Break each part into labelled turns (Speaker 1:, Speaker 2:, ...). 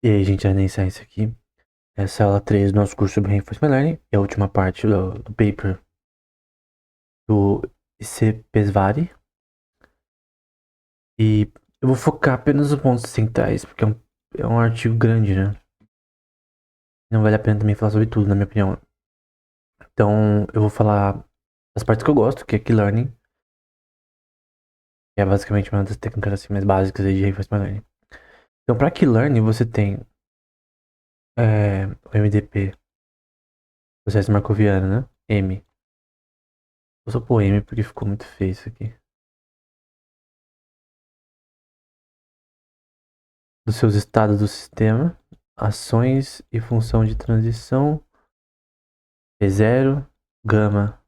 Speaker 1: E aí, gente, a iniciar isso aqui. Essa é a aula 3 do nosso curso sobre Reinforcement Learning. É a última parte do paper do IC Pesvari. E eu vou focar apenas nos pontos centrais, porque é um artigo grande, né? Não vale a pena também falar sobre tudo, na minha opinião. Então, eu vou falar as partes que eu gosto, que é Key Learning. Que é basicamente uma das técnicas assim, mais básicas aí de Reinforcement Learning. Então, para Key Learning, você tem o MDP, processo marcoviano, né? M. Eu só pôr M porque ficou muito feio isso aqui. Dos seus estados do sistema, ações e função de transição, E0, gama.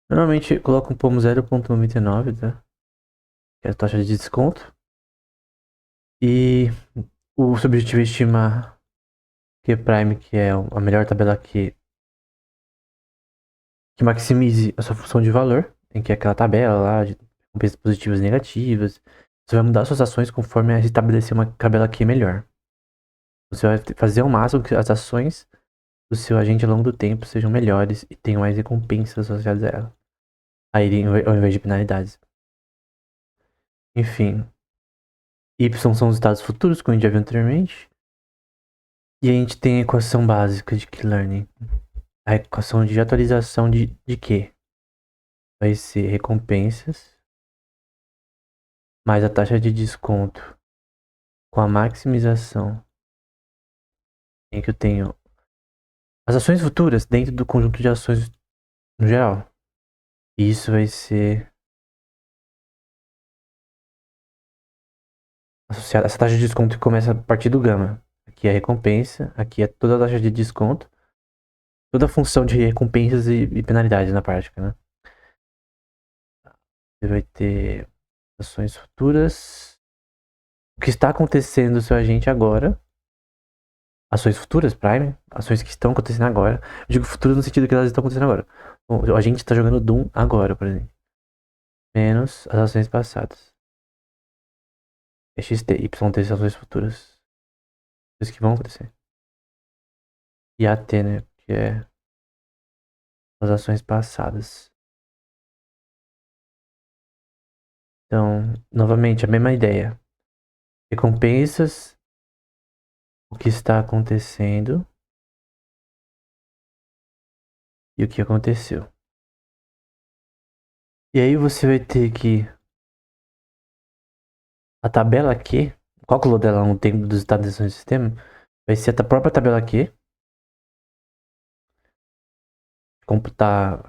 Speaker 1: Normalmente coloco um pomo 0,99, tá? Que é a taxa de desconto. E o seu objetivo é estimar Q prime, que é a melhor tabela que maximize a sua função de valor, em que é aquela tabela lá de recompensas positivas e negativas. Você vai mudar suas ações conforme estabelecer uma tabela Q melhor. Você vai fazer ao máximo que as ações do seu agente ao longo do tempo sejam melhores e tenham mais recompensas associadas a ela, ao invés de penalidades. Enfim, Y são os estados futuros, como a gente já viu anteriormente. E a gente tem a equação básica de Key-Learning. A equação de atualização de Q vai ser recompensas mais a taxa de desconto com a maximização, em que eu tenho as ações futuras dentro do conjunto de ações no geral. E isso vai ser associado. Essa taxa de desconto que começa a partir do gama. Aqui é a recompensa, aqui é toda a taxa de desconto, toda a função de recompensas e penalidades na prática, né? Você vai ter ações futuras. O que está acontecendo no seu agente agora. Ações futuras, Prime. Ações que estão acontecendo agora. Eu digo futuras no sentido que elas estão acontecendo agora. Bom, o agente está jogando Doom agora, por exemplo. Menos as ações passadas. XT, YT, ações futuras. Coisas que vão acontecer. E AT, né? Que é as ações passadas. Então, novamente, a mesma ideia. Recompensas, o que está acontecendo e o que aconteceu. E aí você vai ter que a tabela aqui, o cálculo dela no tempo dos estados de ação do sistema, vai ser a própria tabela aqui. Computar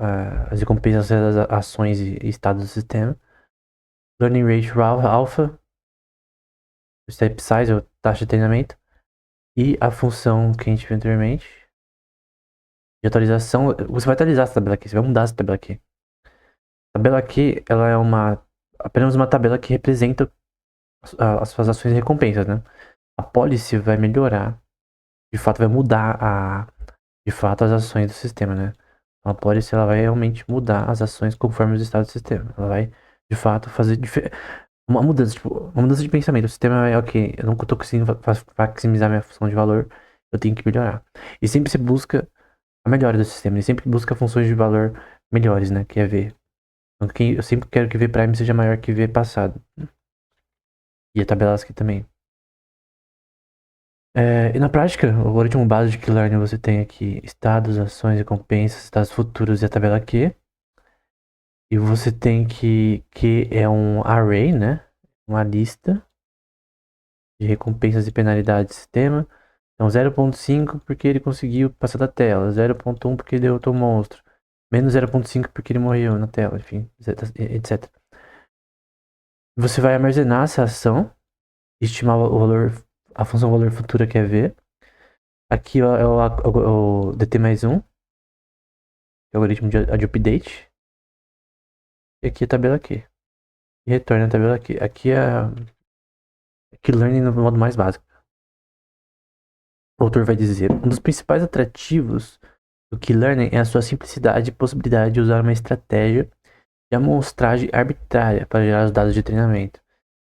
Speaker 1: as recompensas das ações e estados do sistema. Learning Rate Alpha, o Step Size, ou taxa de treinamento. E a função que a gente viu anteriormente de atualização. Você vai atualizar essa tabela aqui, você vai mudar essa tabela aqui. A tabela aqui, ela é apenas uma tabela que representa as suas ações e recompensas, né? A policy vai melhorar, de fato vai mudar de fato as ações do sistema, né? A policy ela vai realmente mudar as ações conforme os estados do sistema. Ela vai de fato fazer uma mudança, tipo, uma mudança de pensamento. O sistema é ok, eu não tô conseguindo maximizar minha função de valor, eu tenho que melhorar. E sempre se busca a melhora do sistema, ele sempre busca funções de valor melhores, né? Que é V. Então, eu sempre quero que V prime seja maior que V passado. E a tabela aqui também. E na prática, o algoritmo base de Key-Learning você tem aqui estados, ações, recompensas, estados futuros e a tabela Q. E você tem que é um array, né? Uma lista de recompensas e penalidades do sistema. Então 0.5 porque ele conseguiu passar da tela, 0.1 porque ele derrotou o monstro, menos 0.5 porque ele morreu na tela, enfim, etc. Você vai armazenar essa ação, estimar o valor, a função valor futura que é V. Aqui ó, é o DT mais 1, que é o algoritmo de update. E aqui a tabela Q. E retorna a tabela Q. Aqui é Key-Learning no modo mais básico. O autor vai dizer: um dos principais atrativos do Key-Learning é a sua simplicidade e possibilidade de usar uma estratégia de amostragem arbitrária para gerar os dados de treinamento,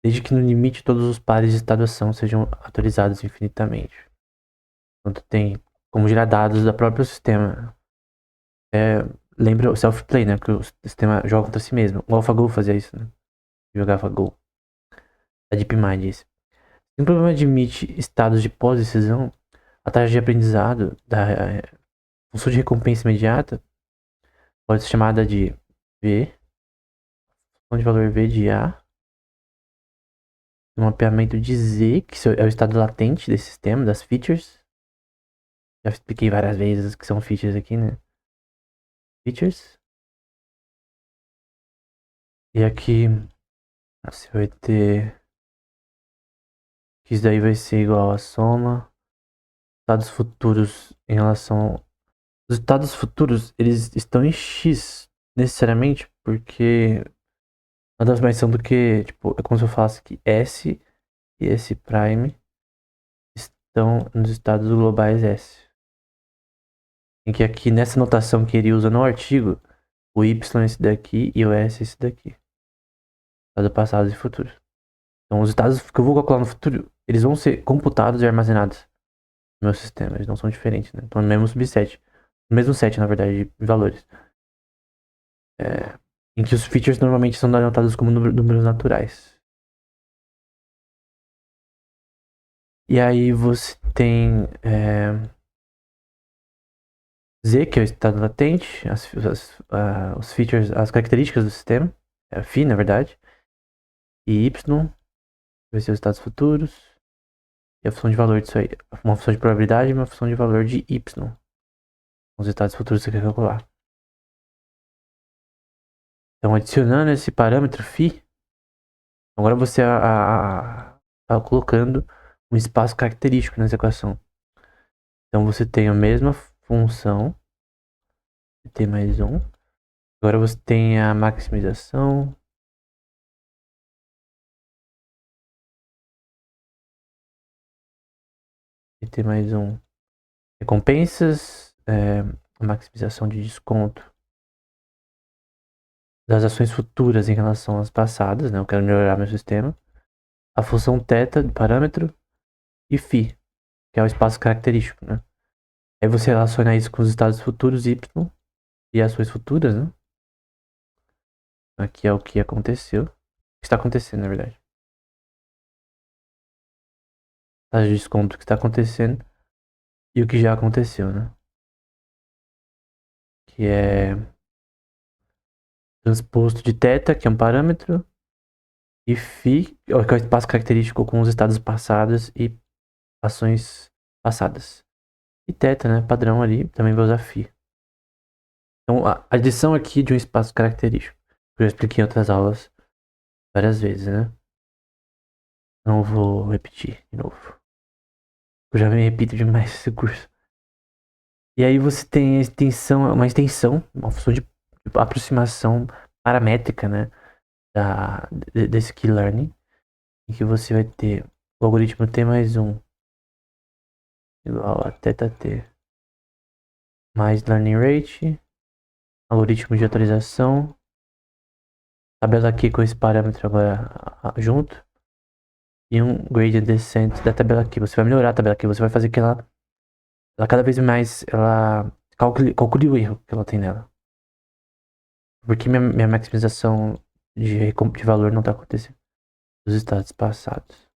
Speaker 1: desde que no limite todos os pares de estado-ação sejam atualizados infinitamente. Então tu tem como gerar dados do próprio sistema. Lembra o self-play, né? Que o sistema joga contra si mesmo. O AlphaGo fazia isso, né? Jogava Go. A DeepMind isso. Se um problema admite estados de pós-decisão, a taxa de aprendizado da função de recompensa imediata pode ser chamada de V, função de valor V de A, um mapeamento de Z, que é o estado latente desse sistema, das features. Já expliquei várias vezes que são features aqui, né? Features. E aqui você vai ter que isso daí vai ser igual a soma estados futuros em relação. Os estados futuros, eles estão em X necessariamente, porque nada mais são do que, tipo, é como se eu falasse que S e S prime estão nos estados globais S. Em que aqui nessa notação que ele usa no artigo, o Y é esse daqui e o S é esse daqui. Estado passados e futuros. Então os estados que eu vou calcular no futuro, eles vão ser computados e armazenados no meu sistema. Eles não são diferentes, né? Estão no mesmo subset. No mesmo set, na verdade, de valores. Em que os features normalmente são denotados como números naturais. E aí você tem Z, que é o estado latente, os features, as características do sistema, φ, na verdade, e Y, vai ser os estados futuros, e a função de valor disso aí, uma função de probabilidade e uma função de valor de Y, os estados futuros que você quer calcular. Então, adicionando esse parâmetro φ, agora você está colocando um espaço característico nessa equação. Então, você tem a mesma função, t mais 1. Agora você tem a maximização. T mais 1. Recompensas. A maximização de desconto das ações futuras em relação às passadas, né? Eu quero melhorar meu sistema. A função θ do parâmetro. E φ, que é o espaço característico, né? Aí você relaciona isso com os estados futuros y e ações futuras, né? Aqui é o que aconteceu. O que está acontecendo, na verdade. Taxa de desconto que está acontecendo e o que já aconteceu, né? Que é transposto de θ, que é um parâmetro, e φ, que é o espaço característico com os estados passados e ações passadas. E θ, né? Padrão ali, também vai usar φ. Então, a adição aqui de um espaço característico. Eu já expliquei em outras aulas várias vezes, né? Não vou repetir de novo. Eu já me repito demais esse curso. E aí você tem a extensão, uma função de aproximação paramétrica, né? Desse Key Learning. Em que você vai ter o algoritmo T mais 1 igual a θt mais learning rate, algoritmo de atualização, tabela aqui com esse parâmetro agora junto, e um gradient descent da tabela aqui. Você vai melhorar a tabela aqui, você vai fazer que ela cada vez mais, ela calcule o erro que ela tem nela. Porque minha maximização de valor não está acontecendo dos estados passados.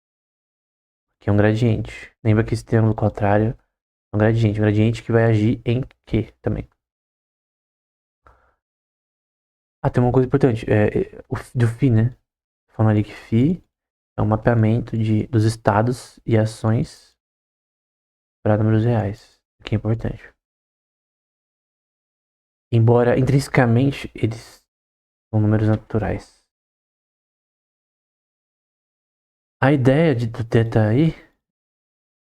Speaker 1: Aqui é um gradiente. Lembra que esse triângulo contrário é um gradiente que vai agir em Q também. Ah, tem uma coisa importante, do FI, né? Falando ali que FI é um mapeamento dos estados e ações para números reais, o que é importante. Embora intrinsecamente eles são números naturais. A ideia do θi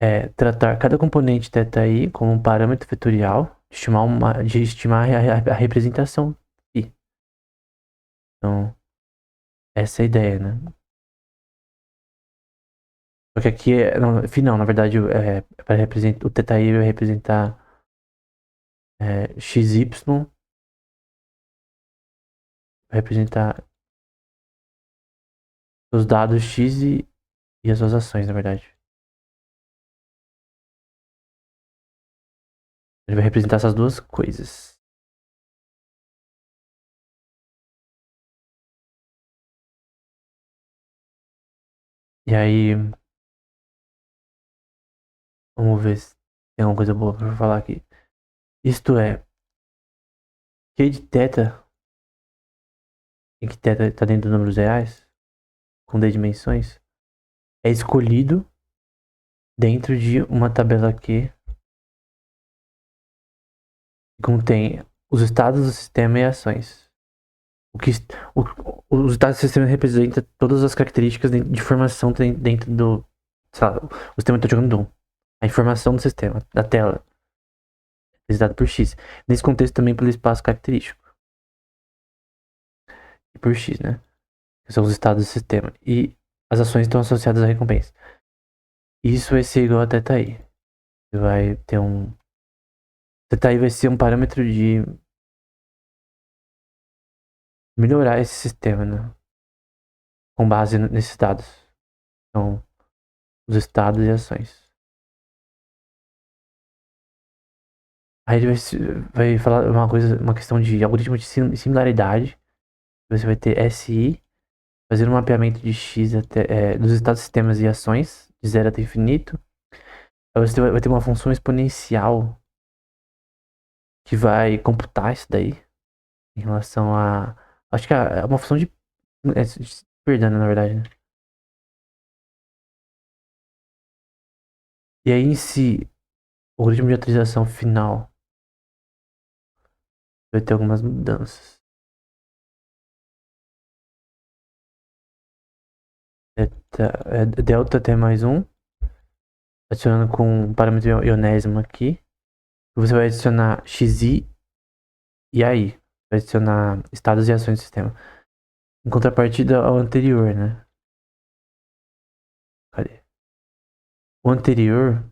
Speaker 1: é tratar cada componente θi como um parâmetro vetorial de estimar a representação φ. Então, essa é a ideia, né? Porque aqui φ não, na verdade, para representar, o θi vai representar xy, vai representar os dados x e as suas ações, na verdade. Ele vai representar essas duas coisas. E aí, vamos ver se tem alguma coisa boa pra falar aqui. Isto é, Q de teta, em que teta tá dentro dos números reais, com D dimensões, é escolhido dentro de uma tabela Q que contém os estados do sistema e ações. O que, os estados do sistema representam todas as características de informação dentro do. Sei lá, o sistema está jogando DOM. A informação do sistema, da tela, representada por X. Nesse contexto também pelo espaço característico. E por X, né? Que são os estados do sistema. E as ações estão associadas à recompensa. Isso vai ser igual a θi. Vai ter um. θi vai ser um parâmetro de melhorar esse sistema, né? Com base nesses dados. Então, os estados e ações. Aí ele vai falar uma questão de algoritmo de similaridade. Você vai ter SI, fazer um mapeamento de X dos estados, sistemas e ações, de 0 até infinito. Aí você vai ter uma função exponencial que vai computar isso daí em relação a. Acho que é uma função de. Perdão, na verdade, né? E aí em si, o algoritmo de atualização final vai ter algumas mudanças. Delta T mais 1, adicionando com um parâmetro ionésimo aqui. Você vai adicionar XI e AI. Vai adicionar estados e ações do sistema. Em contrapartida ao anterior, né? Cadê? O anterior,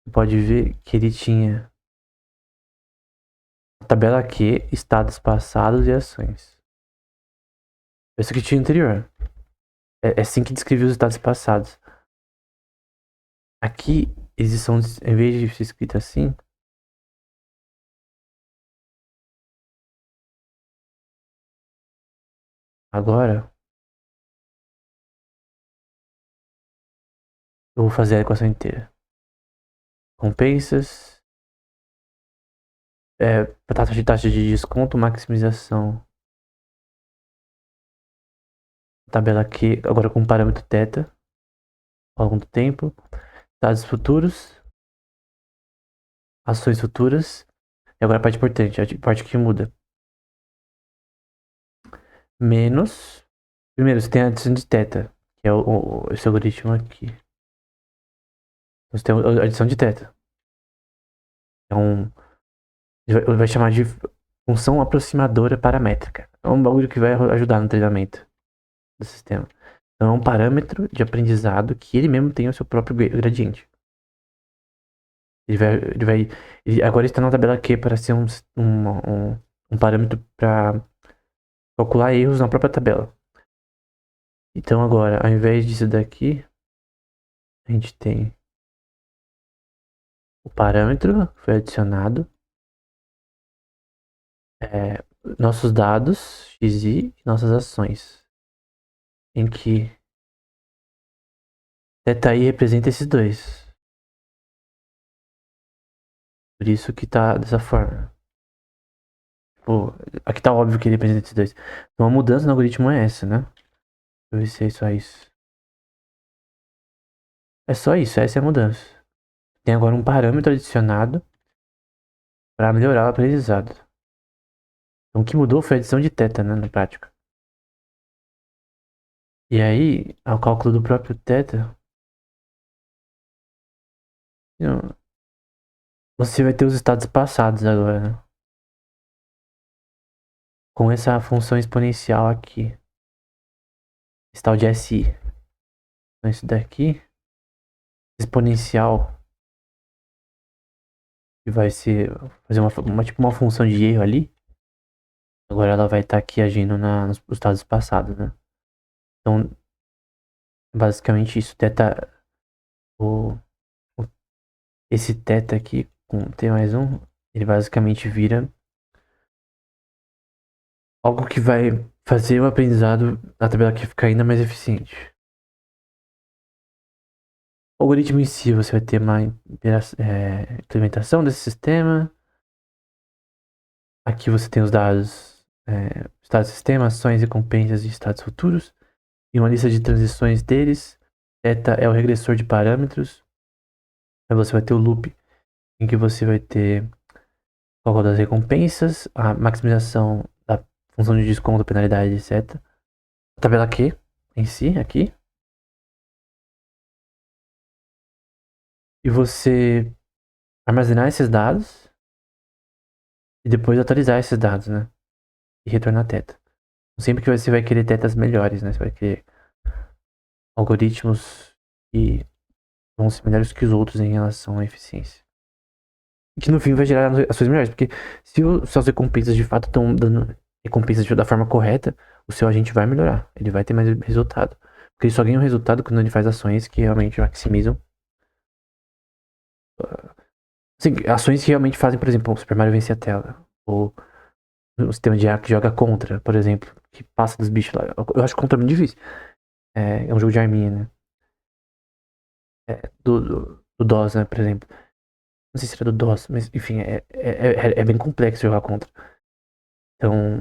Speaker 1: você pode ver que ele tinha a tabela Q, estados passados e ações. Esse que tinha o anterior. É assim que descrevia os estados passados. Aqui, eles são, em vez de ser escrito assim, agora eu vou fazer a equação inteira. Compensas, taxa de desconto, maximização. Tabela Q, agora com parâmetro θ, ao longo do tempo. Dados futuros, ações futuras. E agora a parte importante, a parte que muda. Menos. Primeiro, você tem a adição de θ, que é esse algoritmo aqui. Você tem a adição de θ. Então, ele vai chamar de função aproximadora paramétrica. É um bagulho que vai ajudar no treinamento do sistema. Então, é um parâmetro de aprendizado que ele mesmo tem o seu próprio gradiente. Agora está na tabela Q para ser um parâmetro para calcular erros na própria tabela. Então agora, ao invés disso daqui, a gente tem o parâmetro que foi adicionado, nossos dados, XI, e nossas ações, em que θi representa esses dois. Por isso que tá dessa forma. Pô, aqui tá óbvio que ele representa esses dois. Então a mudança no algoritmo é essa, né? Deixa eu ver se é só isso. É só isso, essa é a mudança. Tem agora um parâmetro adicionado para melhorar o aprendizado. Então o que mudou foi a adição de θ, né, na prática. E aí, ao cálculo do próprio θ, você vai ter os estados passados agora, né? Com essa função exponencial aqui. Esse tal de SI. Então isso daqui, exponencial, que vai fazer tipo uma função de erro ali. Agora ela vai estar aqui agindo nos estados passados, né? Então, basicamente isso, esse θ aqui com T mais 1, ele basicamente vira algo que vai fazer o aprendizado da tabela aqui ficar ainda mais eficiente. O algoritmo em si, você vai ter uma implementação desse sistema. Aqui você tem os dados, estado do sistema, ações, recompensas e estados futuros. E uma lista de transições deles. Θ é o regressor de parâmetros. Aí você vai ter o loop, em que você vai ter o cálculo das recompensas, a maximização da função de desconto, penalidade, etc. A tabela Q em si, aqui. E você armazenar esses dados e depois atualizar esses dados, né? E retornar θ. Sempre que você vai querer θs melhores, né? Você vai querer algoritmos que vão ser melhores que os outros em relação à eficiência. E que no fim vai gerar ações melhores, porque se suas recompensas de fato estão dando recompensas da forma correta, o seu agente vai melhorar, ele vai ter mais resultado. Porque ele só ganha um resultado quando ele faz ações que realmente maximizam. Assim, ações que realmente fazem, por exemplo, o Super Mario vencer a tela. Ou o sistema de ar que joga contra, por exemplo, que passa dos bichos lá. Eu acho contra muito difícil. É um jogo de arminha, né? Do DOS, né, por exemplo. Não sei se era do DOS, mas enfim, é bem complexo jogar contra. Então,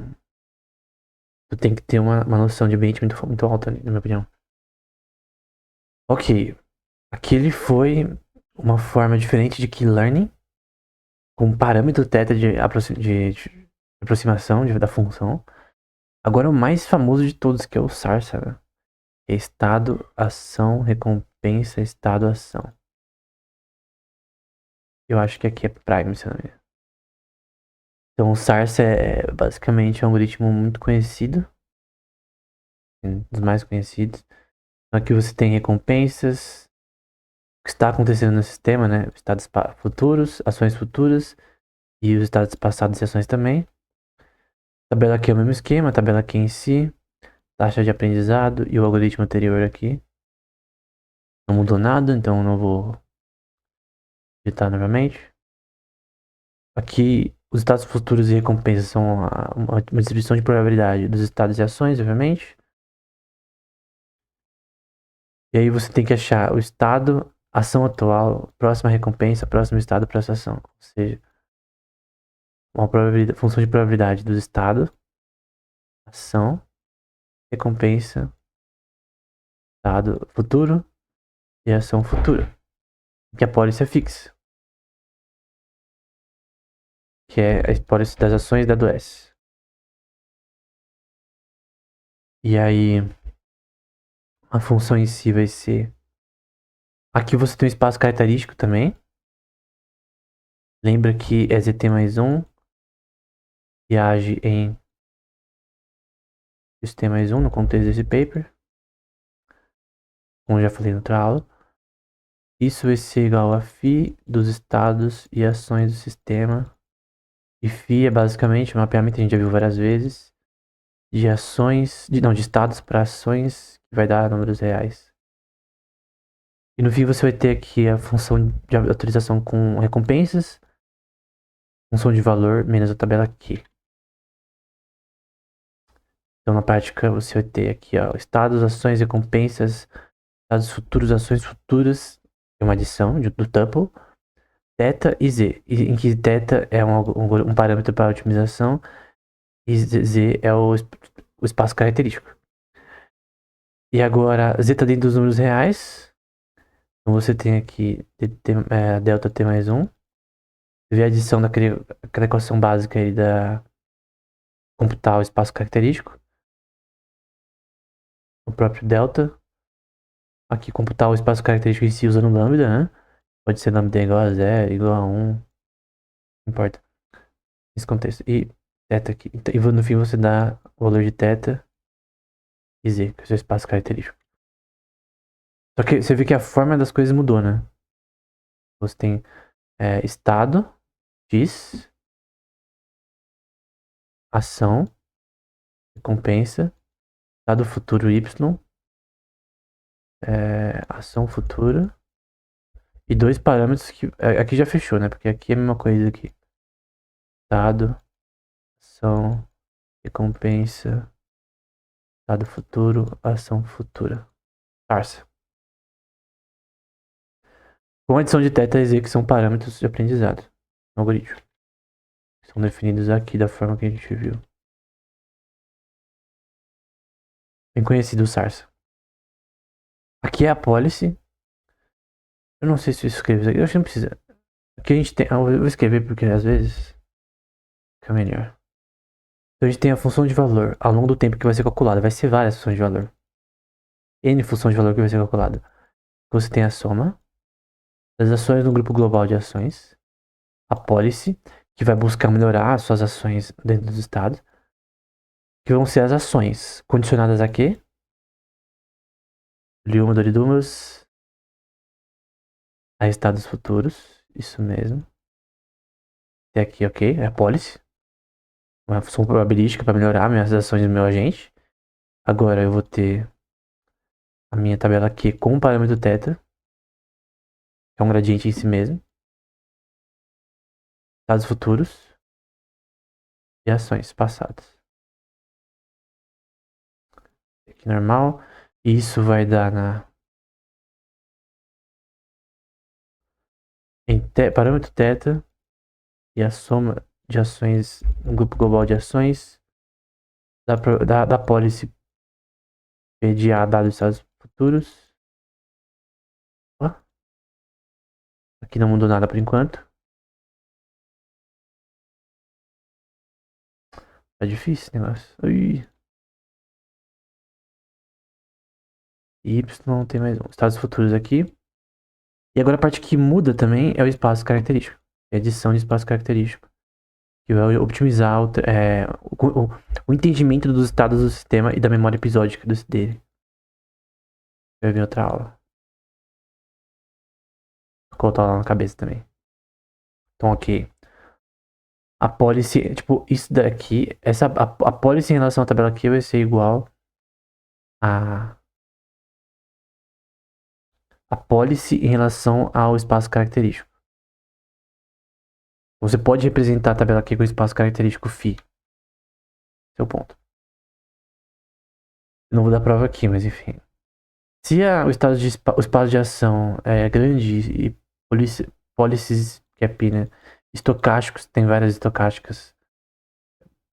Speaker 1: tu tem que ter uma noção de ambiente muito alta, na minha opinião. Ok, aquele foi uma forma diferente de key learning, com um parâmetro θ de aproximação da função. Agora o mais famoso de todos, que é o SARSA, né? É estado, ação, recompensa, estado, ação. Eu acho que aqui é Prime, se não me engano. Então o SARSA é basicamente um algoritmo muito conhecido, um dos mais conhecidos. Aqui você tem recompensas, o que está acontecendo no sistema, né? Estados futuros, ações futuras e os estados passados e ações também. Tabela aqui é o mesmo esquema, tabela aqui em si, taxa de aprendizado e o algoritmo anterior aqui. Não mudou nada, então não vou digitar novamente. Aqui os estados futuros e recompensas são uma distribuição de probabilidade dos estados e ações, obviamente. E aí você tem que achar o estado, ação atual, próxima recompensa, próximo estado, próxima ação. Ou seja, uma função de probabilidade dos estados, ação, recompensa, estado futuro e ação futura. Que a pólice é fixa. Que é a pólice das ações da do S. E aí, a função em si vai ser... Aqui você tem um espaço característico também. Lembra que é ZT mais 1 e age em ST mais 1 no contexto desse paper. Como eu já falei na outra aula. Isso vai ser igual a φ dos estados e ações do sistema. E φ é basicamente um mapeamento que a gente já viu várias vezes. De ações... de estados para ações que vai dar números reais. E no fim você vai ter aqui a função de autorização com recompensas. Função de valor menos a tabela aqui. Então na prática você vai ter aqui, ó, estados, ações, recompensas, estados futuros, ações futuras, é uma adição do tuple, θ e z, em que θ é um parâmetro para otimização e z é o espaço característico. E agora z está dentro dos números reais, então você tem aqui delta t mais 1, vê a adição daquela equação básica aí da computar o espaço característico, o próprio delta. Aqui computar o espaço característico em si usando lambda, né? Pode ser lambda igual a 0, igual a 1. Não importa. Nesse contexto. E θ aqui. E no fim você dá o valor de θ e z, que é o seu espaço característico. Só que você vê que a forma das coisas mudou, né? Você tem estado, x, ação, recompensa, estado futuro y, ação futura E dois parâmetros que... Aqui já fechou, né? Porque aqui é a mesma coisa aqui. Estado, ação, recompensa, estado futuro, ação futura. Parça. Com adição de θ e z, que são parâmetros de aprendizado no algoritmo. São definidos aqui da forma que a gente viu. Bem conhecido o Sarsa. Aqui é a policy. Eu não sei se eu escrevo isso aqui. Eu acho que não precisa. Aqui a gente tem... Eu vou escrever porque às vezes fica melhor. Então a gente tem a função de valor ao longo do tempo que vai ser calculada. Vai ser várias funções de valor. N funções de valor que vai ser calculada. Você tem a soma das ações no grupo global de ações. A policy, que vai buscar melhorar as suas ações dentro dos estados. Que vão ser as ações condicionadas a quê? Liuma Doridumas a estados futuros. Isso mesmo. Tem aqui, ok, é a policy. Uma função probabilística para melhorar minhas ações do meu agente. Agora eu vou ter a minha tabela aqui com o parâmetro θ, que é um gradiente em si mesmo. Estados futuros e ações passadas. Aqui normal. E isso vai dar parâmetro θ e a soma de ações no grupo global de ações da policy P de A dados estados futuros. Aqui não mudou nada por enquanto. Tá difícil esse negócio. Ui. Y não tem mais um. Estados futuros aqui. E agora a parte que muda também é o espaço característico. É a adição de espaço característico. Que vai optimizar o entendimento dos estados do sistema e da memória episódica dele. Vai vir outra aula. Vou colocar lá na cabeça também. Então, ok. A policy, tipo, isso daqui, a policy em relação à tabela aqui vai ser igual a policy em relação ao espaço característico. Você pode representar a tabela aqui com o espaço característico φ. Esse é o ponto. Não vou dar prova aqui, mas enfim. Se o espaço de ação é grande e policies, que é π, né? Estocásticos, tem várias estocásticas,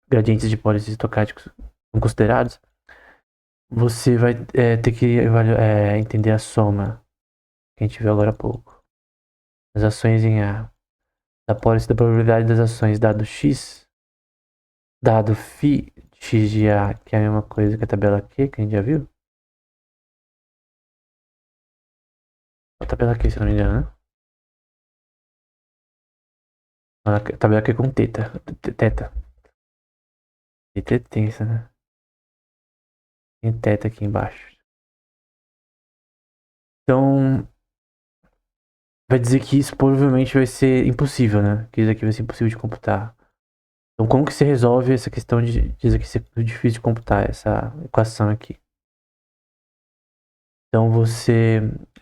Speaker 1: gradientes de policies estocásticos são considerados, você vai ter que entender a soma que a gente viu agora há pouco. As ações em A, da policy da probabilidade das ações dado X, dado φ X de A, que é a mesma coisa que a tabela Q, que a gente já viu. A tabela Q, se não me engano, né? A tabela Q com teta. Teta. Teta é tensa, né? Tem teta aqui embaixo. Então, vai dizer que isso provavelmente vai ser impossível, né? Que isso aqui vai ser impossível de computar. Então, como que se resolve essa questão de dizer que ser difícil de computar essa equação aqui? Então,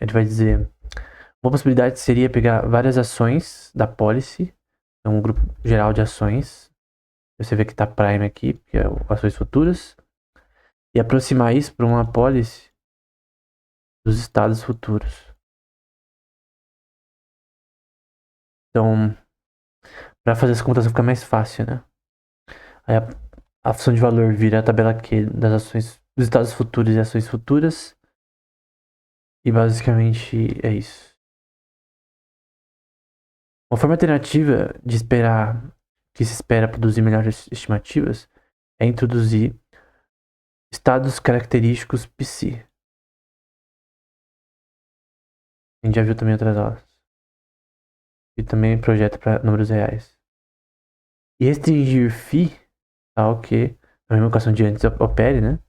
Speaker 1: ele vai dizer, uma possibilidade seria pegar várias ações da policy, então um grupo geral de ações. Você vê que tá prime aqui, que é ações futuras, e aproximar isso para uma policy dos estados futuros. Então, para fazer essa computação ficar mais fácil, né? Aí a função de valor vira a tabela Q das ações dos estados futuros e ações futuras. E basicamente é isso. Uma forma alternativa de esperar, que se espera produzir melhores estimativas, é introduzir estados característicos psi. A gente já viu também em outras aulas. E também projeta para números reais. E restringir φ ao que a mesma equação de antes opere, né?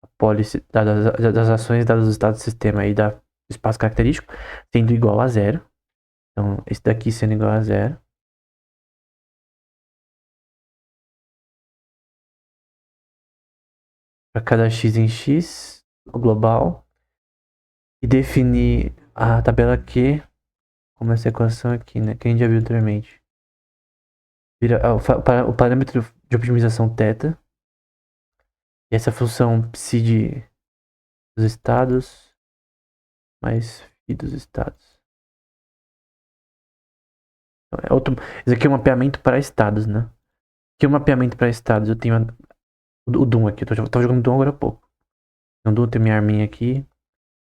Speaker 1: A policy das ações dadas do estado do sistema e do espaço característico sendo igual a zero. Então, esse daqui sendo igual a zero. Para cada x em x, o global. E definir a tabela Q como essa equação aqui, né? Que a gente já viu anteriormente. Vira o parâmetro de optimização θ. E essa função psi dos estados mais φ dos estados. Então, esse aqui é um mapeamento para estados, né? Aqui é um mapeamento para estados. Eu tenho o Doom aqui. Eu tava jogando Doom agora há pouco. No Doom tem minha arminha aqui.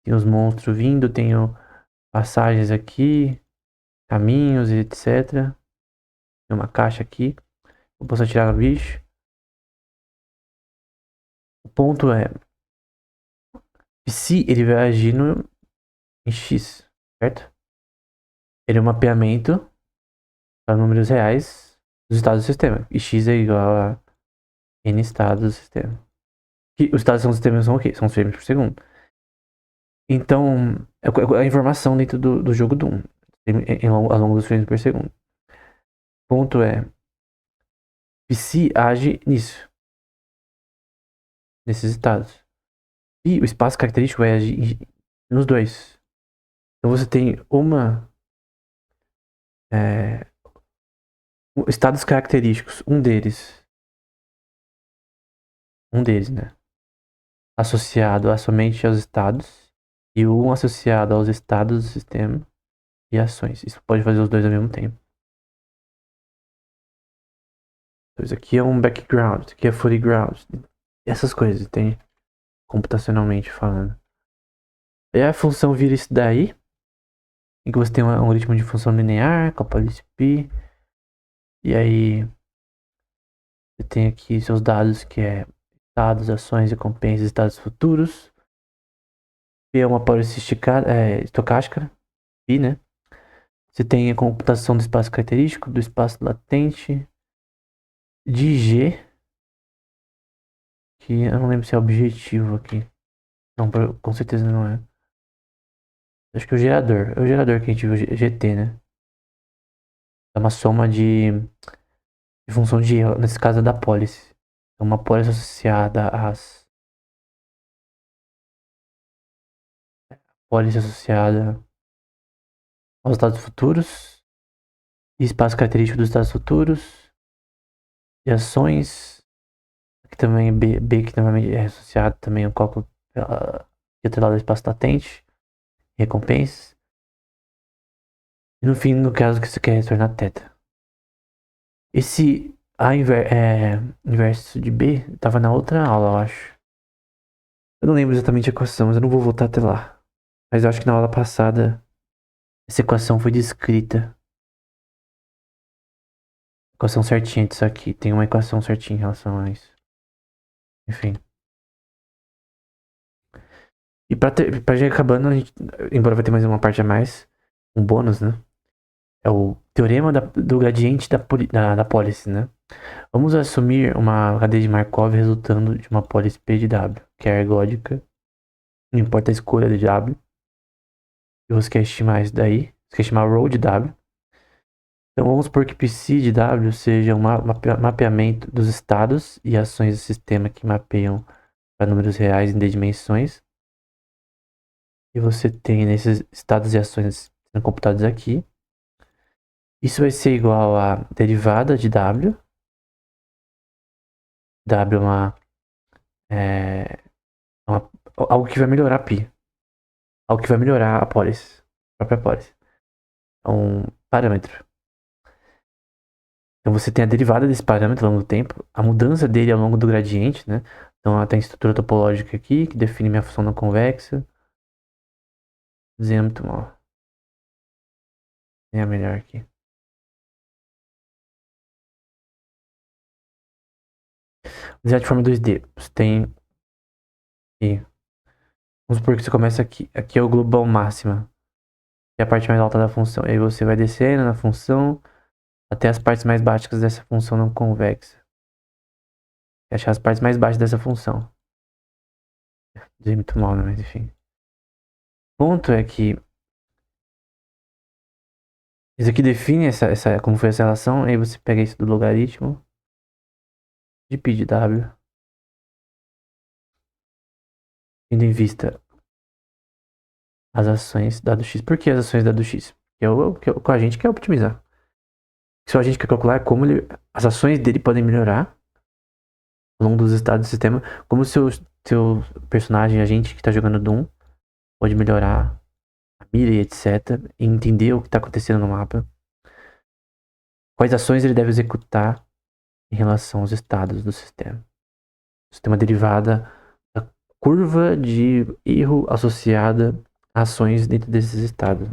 Speaker 1: Tem os monstros vindo. Tenho passagens aqui. Caminhos, etc. Tem uma caixa aqui. Eu posso atirar no bicho. O ponto é... Se ele vai agir em X, certo? Ele é um mapeamento para números reais dos estados do sistema. E X é igual a N estados do sistema. E os estados do sistema são o quê? São os frames por segundo. Então, a informação dentro do jogo Doom, ao longo dos frames por segundo. O ponto é, se age nisso, nesses estados. E o espaço característico vai agir nos dois. Então você tem estados característicos, um deles, né? Associado somente aos estados, e um associado aos estados do sistema e ações. Isso pode fazer os dois ao mesmo tempo. Então, isso aqui é um background, isso aqui é foreground. Essas coisas, entende? Computacionalmente falando. E a função vira isso daí, em que você tem um algoritmo de função linear, com a policy P. E aí você tem aqui seus dados, que é estados, ações, recompensas, estados futuros. P é uma policy estocástica, P, né? Você tem a computação do espaço característico, do espaço latente, de G, que eu não lembro se é objetivo aqui. Não, com certeza não é. Acho que é o gerador. É o gerador que a gente viu, GT, né? É uma soma de função de erro, nesse caso é da policy. É uma policy associada associada aos estados futuros, e espaço característico dos estados futuros, e ações, que também é B que também é associado também ao cálculo atrelado ao espaço latente, recompensas. E no fim, no caso que você quer retornar θ. Esse A inverso de B estava na outra aula, eu acho. Eu não lembro exatamente a equação, mas eu não vou voltar até lá. Mas eu acho que na aula passada essa equação foi descrita. Equação certinha disso aqui. Tem uma equação certinha em relação a isso. Enfim. E pra gente acabando, embora vai ter mais uma parte a mais, um bônus, né? É o teorema do gradiente da pólice, né? Vamos assumir uma cadeia de Markov resultando de uma pólice P de W, que é ergódica. Não importa a escolha de W. E você quer estimar isso daí. Você quer estimar ρ de W. Então vamos supor que psi de W seja um mapeamento dos estados e ações do sistema que mapeiam para números reais em D dimensões. E você tem nesses estados e ações sendo computados aqui. Isso vai ser igual a derivada de W. W é algo que vai melhorar π. Algo que vai melhorar a pólice. A própria pólice. É um parâmetro. Então você tem a derivada desse parâmetro ao longo do tempo. A mudança dele ao longo do gradiente, né? Então ela tem a estrutura topológica aqui, que define minha função não convexa. Desenho muito mal. Desenhar melhor aqui. Desenhar de forma 2D. Você tem aqui. Vamos supor que você começa aqui. Aqui é o global máxima. Que é a parte mais alta da função. E aí você vai descendo na função até as partes mais baixas dessa função não convexa. E achar as partes mais baixas dessa função. Desenho muito mal, né? Mas enfim. O ponto é que isso aqui define como foi essa relação. Aí você pega isso do logaritmo de π de W. Tendo em vista as ações dado x. Por que as ações dado x? que a gente quer optimizar. Se a gente quer calcular como as ações dele podem melhorar ao longo dos estados do sistema, como o seu personagem, a gente que tá jogando Doom, pode melhorar a mira e etc. E entender o que tá acontecendo no mapa. Quais ações ele deve executar em relação aos estados do sistema. O sistema derivada da curva de erro associada a ações dentro desses estados.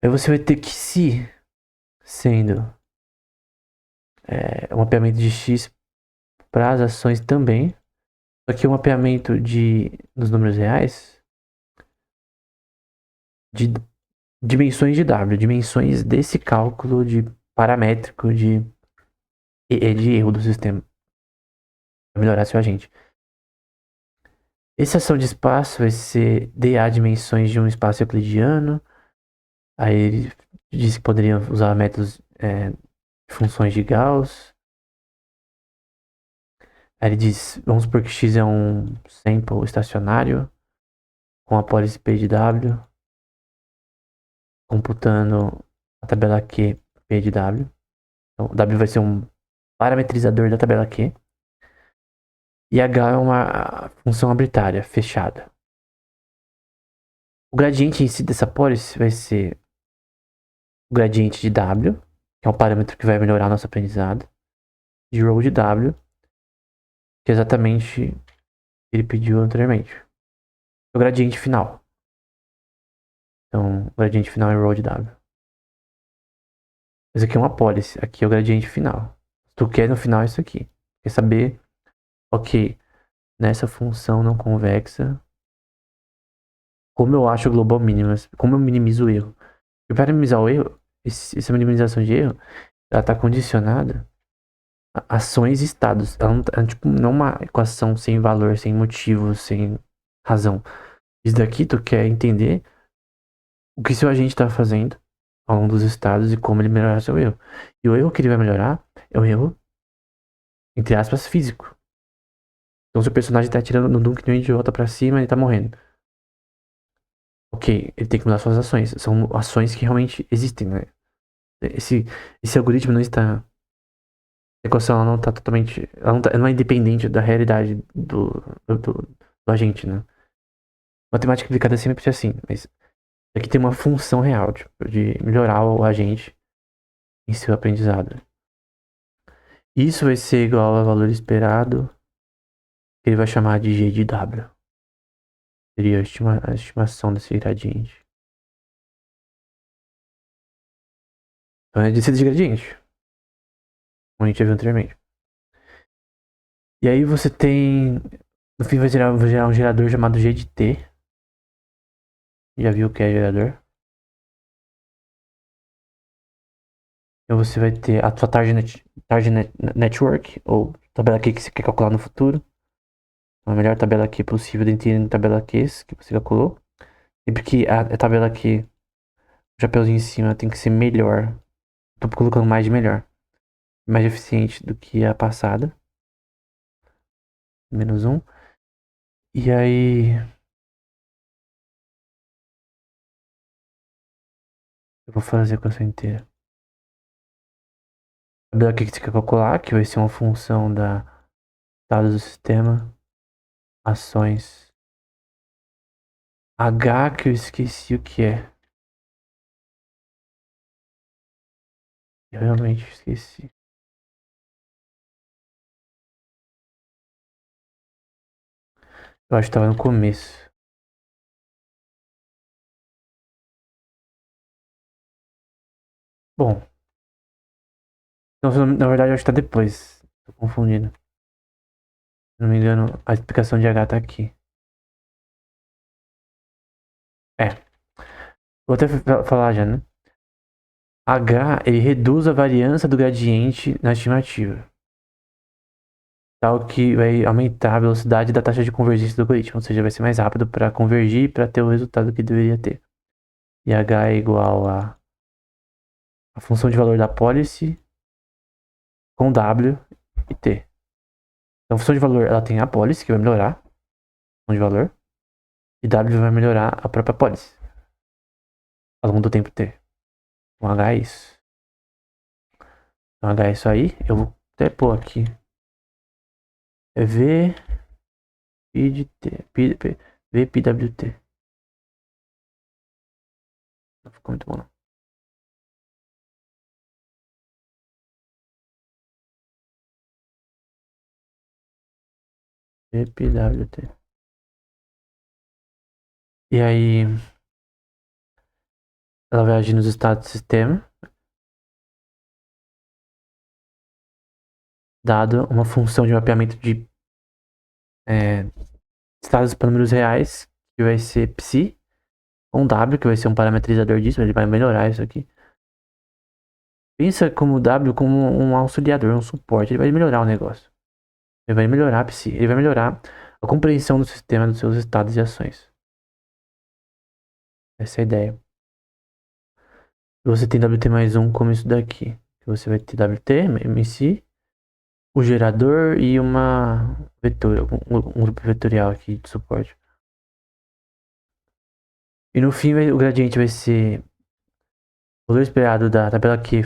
Speaker 1: Aí você vai ter que se sendo um mapeamento de X para as ações também. Só que o mapeamento dos números reais de dimensões de W, dimensões desse cálculo de paramétrico de erro do sistema. Para melhorar seu agente. Essa ação de espaço vai ser dA dimensões de um espaço euclidiano. Aí ele disse que poderia usar métodos funções de Gauss. Aí ele diz, vamos supor que x é um sample estacionário com a pólice P de W, computando a tabela Q P de W. Então, W vai ser um parametrizador da tabela Q. E H é uma função arbitrária, fechada. O gradiente em si dessa pólice vai ser o gradiente de W, que é um parâmetro que vai melhorar nosso aprendizado, de ρ de W, que é exatamente o que ele pediu anteriormente. O gradiente final. Então, o gradiente final é ρ de W. Isso aqui é uma pólice, aqui é o gradiente final. Se tu quer no final é isso aqui. Quer saber, ok, nessa função não convexa, como eu acho o global minimus, como eu minimizo o erro. E para minimizar o erro, essa minimização de erro, ela está condicionada a ações e estados. Ela não, tipo, não é uma equação sem valor, sem motivo, sem razão. Isso daqui tu quer entender o que seu agente está fazendo ao longo dos estados e como ele melhorar seu erro. E o erro que ele vai melhorar é o erro, entre aspas, físico. Então seu personagem tá atirando no Doom que nem um idiota pra cima e tá morrendo. Ok, ele tem que mudar suas ações. São ações que realmente existem, né? Esse algoritmo não está. A equação ela não tá totalmente. Ela não é independente da realidade do agente, né? Matemática aplicada sempre é assim, mas aqui tem uma função real, tipo, de melhorar o agente em seu aprendizado. Isso vai ser igual ao valor esperado, que ele vai chamar de G de W. Seria a estimação desse gradiente. Então é descida de gradiente, como a gente já viu anteriormente. E aí você tem. No fim vai gerar um gerador chamado G de T. Já viu o que é gerador? Então você vai ter a sua target network, ou tabela Q que você quer calcular no futuro. A melhor tabela Q possível dentre as tabela Qs que você calculou. Sempre que a tabela Q, o chapeuzinho em cima, tem que ser melhor. Tô colocando mais de melhor. Mais eficiente do que a passada. Menos um. E aí. Eu vou fazer a equação inteira. A tabela Q que você quer calcular, que vai ser uma função da dados do sistema. Ações. H que eu esqueci o que é. Eu realmente esqueci. Eu acho que tava no começo. Bom. Não, na verdade, eu acho que tá depois. Tô confundindo. Se não me engano, a explicação de H tá aqui. É. Vou até falar já, né? H, ele reduz a variância do gradiente na estimativa. Tal que vai aumentar a velocidade da taxa de convergência do algoritmo. Ou seja, vai ser mais rápido para convergir para ter o resultado que deveria ter. E H é igual a função de valor da pólice com W e T. Então, a função de valor, ela tem a pólice, que vai melhorar a função de valor. E W vai melhorar a própria pólice. ao longo do tempo ter. Um H é isso. Um H é isso aí. Eu vou até pôr aqui. É VPWT. Não ficou muito bom, não. VPWT. E aí, ela vai agir nos estados do sistema, dado uma função de mapeamento de estados para números reais, que vai ser psi, com W, que vai ser um parametrizador disso, ele vai melhorar isso aqui. Pensa como W como um auxiliador, um suporte, ele vai melhorar o negócio. Ele vai melhorar a psi, ele vai melhorar a compreensão do sistema dos seus estados e ações. Essa é a ideia. Você tem WT mais um como isso daqui. Você vai ter WT, MC, o gerador e uma vetor, um grupo vetorial aqui de suporte. E no fim o gradiente vai ser o valor esperado da tabela Q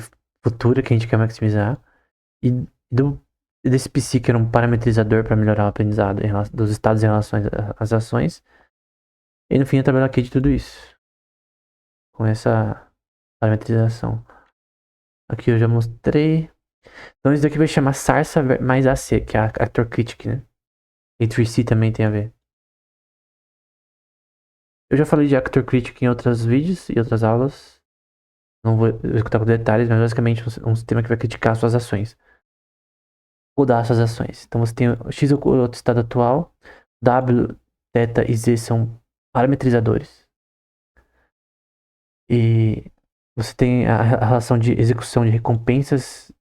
Speaker 1: futura que a gente quer maximizar e desse psi que era um parametrizador para melhorar o aprendizado dos estados em relação às ações. E no fim a tabela Q de tudo isso. Com essa parametrização. Aqui eu já mostrei. Então isso daqui vai chamar Sarsa mais AC, que é a Actor Critic, né? A3C também tem a ver. Eu já falei de Actor Critic em outros vídeos e outras aulas. Não vou executar com detalhes, mas basicamente é um sistema que vai criticar suas ações. Rodar suas ações. Então você tem o X é o estado atual, W, θ e Z são parametrizadores. E você tem a relação de execução de recompensas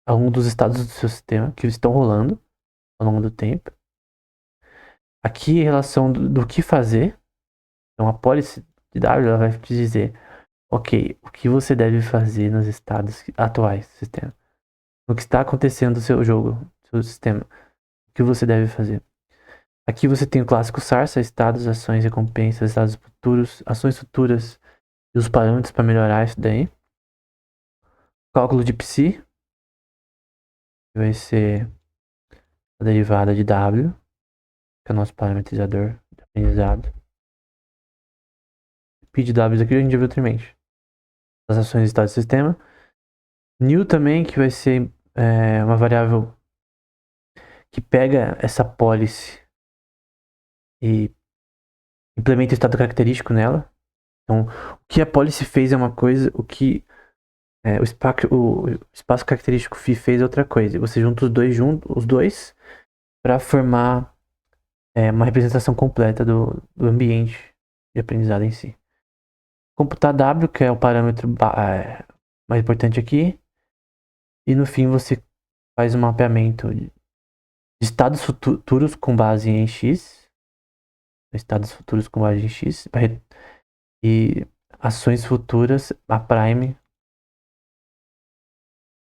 Speaker 1: a um dos estados do seu sistema que estão rolando ao longo do tempo. Aqui, em relação do que fazer. Então, a policy de W ela vai te dizer, ok, o que você deve fazer nos estados atuais do sistema. O que está acontecendo no seu jogo, no seu sistema. O que você deve fazer. Aqui você tem o clássico SARSA, estados, ações, recompensas, estados futuros, ações futuras e os parâmetros para melhorar isso daí. Cálculo de psi, que vai ser a derivada de W, que é o nosso parametrizador de aprendizado. P de W aqui a gente já viu ultimamente. As ações e estados do sistema. New também, que vai ser uma variável que pega essa policy e implementa o estado característico nela. Então, o que a policy fez é uma coisa, o que o espaço característico phi fez é outra coisa. E você junta os dois para formar uma representação completa do ambiente de aprendizado em si. Computar W, que é o parâmetro mais importante aqui. E no fim você faz um mapeamento de estados futuros com base em X. Estados futuros com base em X. E ações futuras, a prime,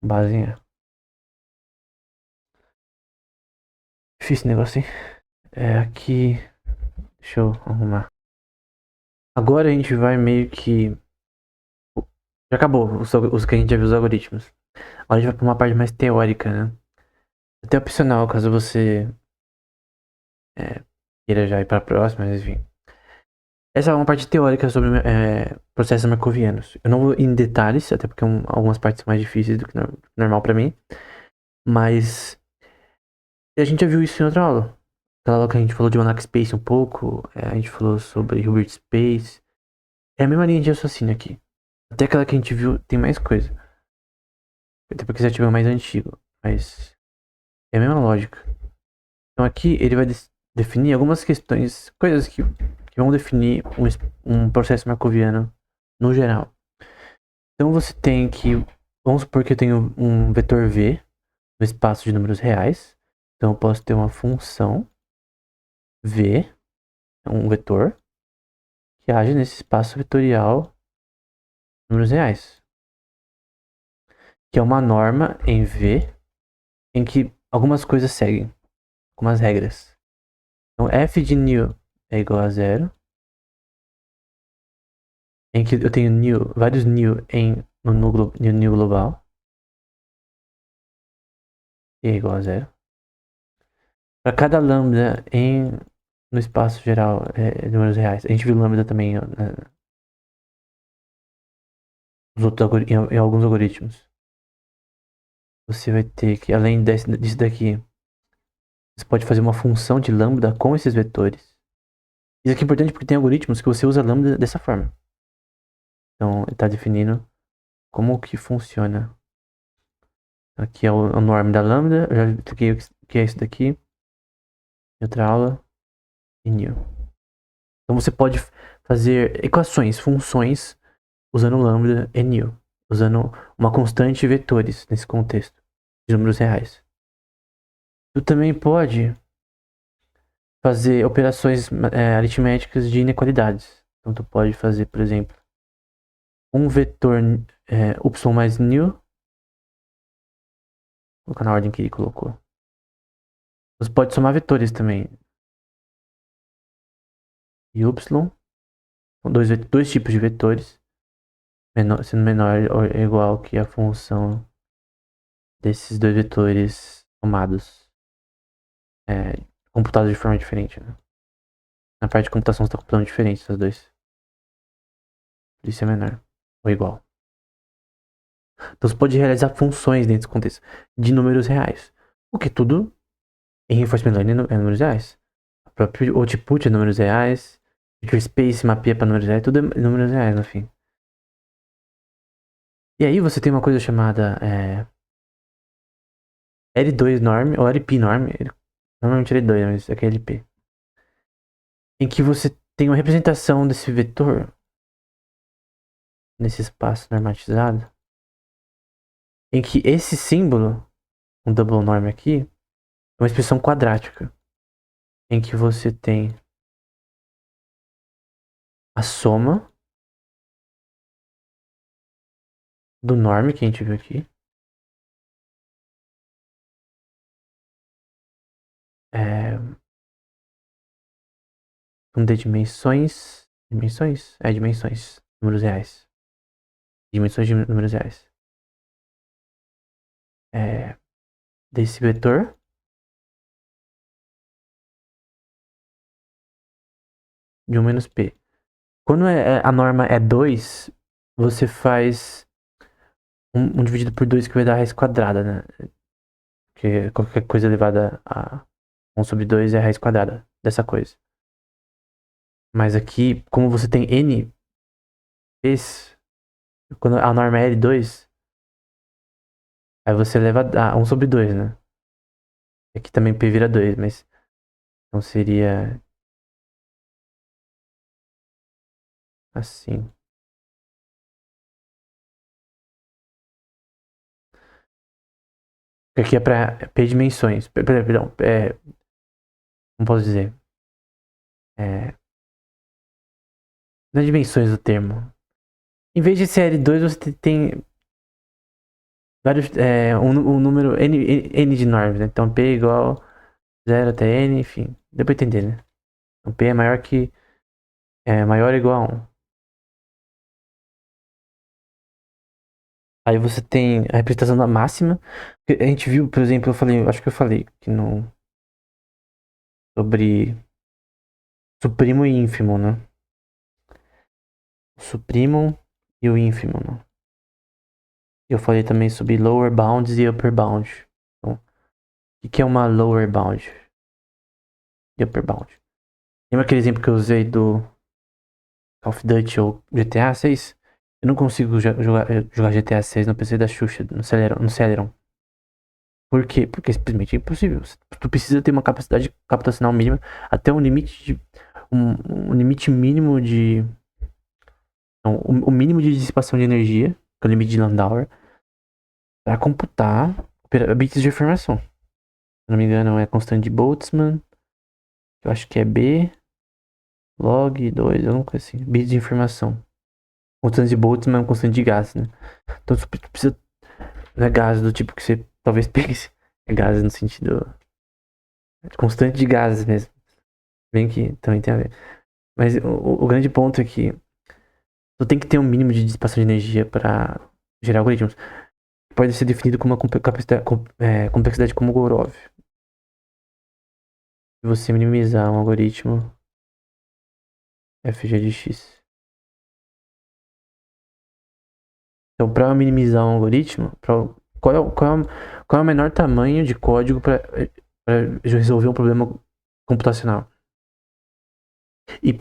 Speaker 1: base em A. Difícil negócio, hein? Aqui. Deixa eu arrumar. Agora a gente vai meio que. Já acabou os que a gente já viu os algoritmos. Agora a gente vai pra uma parte mais teórica, né? Até opcional, caso você queira já ir pra próxima, mas enfim. Essa é uma parte teórica sobre processos marcovianos. Eu não vou em detalhes, até porque algumas partes são mais difíceis do que normal pra mim. Mas a gente já viu isso em outra aula. Aquela aula que a gente falou de Banach Space um pouco, a gente falou sobre Hilbert Space. É a mesma linha de raciocínio aqui. Até aquela que a gente viu tem mais coisa. Até porque esse artigo é mais antigo. Mas é a mesma lógica. Então aqui ele vai definir algumas questões, coisas que vão definir um processo marcoviano no geral. Então você tem que, vamos supor que eu tenho um vetor V no espaço de números reais. Então eu posso ter uma função V, um vetor, que age nesse espaço vetorial de números reais. Que é uma norma em V, em que algumas coisas seguem, algumas regras. Então f de new é igual a 0. em que eu tenho vários new no new global, e é igual a zero. Para cada lambda no espaço geral, números reais. A gente viu lambda também em alguns algoritmos. Você vai ter que, além disso daqui, você pode fazer uma função de lambda com esses vetores. Isso aqui é importante porque tem algoritmos que você usa lambda dessa forma. Então, ele está definindo como que funciona. Aqui é o norm da lambda. Eu já expliquei o que é isso daqui. Em outra aula. E new. Então você pode fazer equações, funções, usando lambda e new. Usando uma constante e vetores nesse contexto. De números reais. Tu também pode fazer operações aritméticas de inequalidades. Então tu pode fazer, por exemplo, um vetor y mais new. Vou colocar na ordem que ele colocou. Você pode somar vetores também. Y, com dois tipos de vetores, sendo menor ou igual que a função desses dois vetores somados, computados de forma diferente. Né? Na parte de computação você está computando diferente esses dois. Por isso é menor ou igual. Então você pode realizar funções dentro desse contexto de números reais. O que tudo em reinforcement learning é números reais. O próprio output é números reais. O space mapeia para números reais. Tudo é números reais no fim. E aí você tem uma coisa chamada L2 norm ou LP norm. Normalmente L2, mas aqui é LP. Em que você tem uma representação desse vetor nesse espaço normatizado. Em que esse símbolo, um double norm aqui, é uma expressão quadrática. Em que você tem a soma do norm que a gente viu aqui. De dimensões. Dimensões? Dimensões. Números reais. Dimensões de números reais. Desse vetor. De 1 menos P. Quando a norma é 2, você faz 1 dividido por 2 que vai dar a raiz quadrada, né? Porque qualquer coisa elevada a 1 sobre 2 é a raiz quadrada dessa coisa. Mas aqui, como você tem n p's, quando a norma é L2, aí você eleva a 1 sobre 2, né? Aqui também P vira 2, mas então seria assim. Aqui é para P dimensões. Perdão, como posso dizer? Não é dimensões do termo. Em vez de ser L2, você tem vários, um número n de normas, né? Então P igual 0 até n, enfim. Deu pra entender, né? Então P é maior ou igual a 1. Aí você tem a representação da máxima. A gente viu, por exemplo, acho que eu falei que sobre supremo e ínfimo, né? O supremo e o ínfimo, né? Eu falei também sobre lower bounds e upper bound. Então, o que é uma lower bound e upper bound? Lembra aquele exemplo que eu usei do Call of Duty ou GTA 6? Eu não consigo jogar GTA 6 no PC da Xuxa, no Celeron. Por quê? Porque é simplesmente impossível. Tu precisa ter uma capacidade computacional mínima até um limite de. Um limite mínimo de. Não, o mínimo de dissipação de energia, que é o limite de Landauer, para computar bits de informação. Se não me engano, é a constante de Boltzmann. Eu acho que é B log 2, alguma coisa assim. Bits de informação. Constante de Boltzmann é uma constante de gás, né? Então tu precisa. Não é gás do tipo que você talvez pegue. É gás no sentido. Constante de gases mesmo. Bem que também tem a ver. Mas o grande ponto é que tu tem que ter um mínimo de dissipação de energia para gerar algoritmos. Pode ser definido como uma complexidade como Gorov. Se você minimizar um algoritmo FG de x. Então, para minimizar um algoritmo, qual é o menor tamanho de código para resolver um problema computacional? E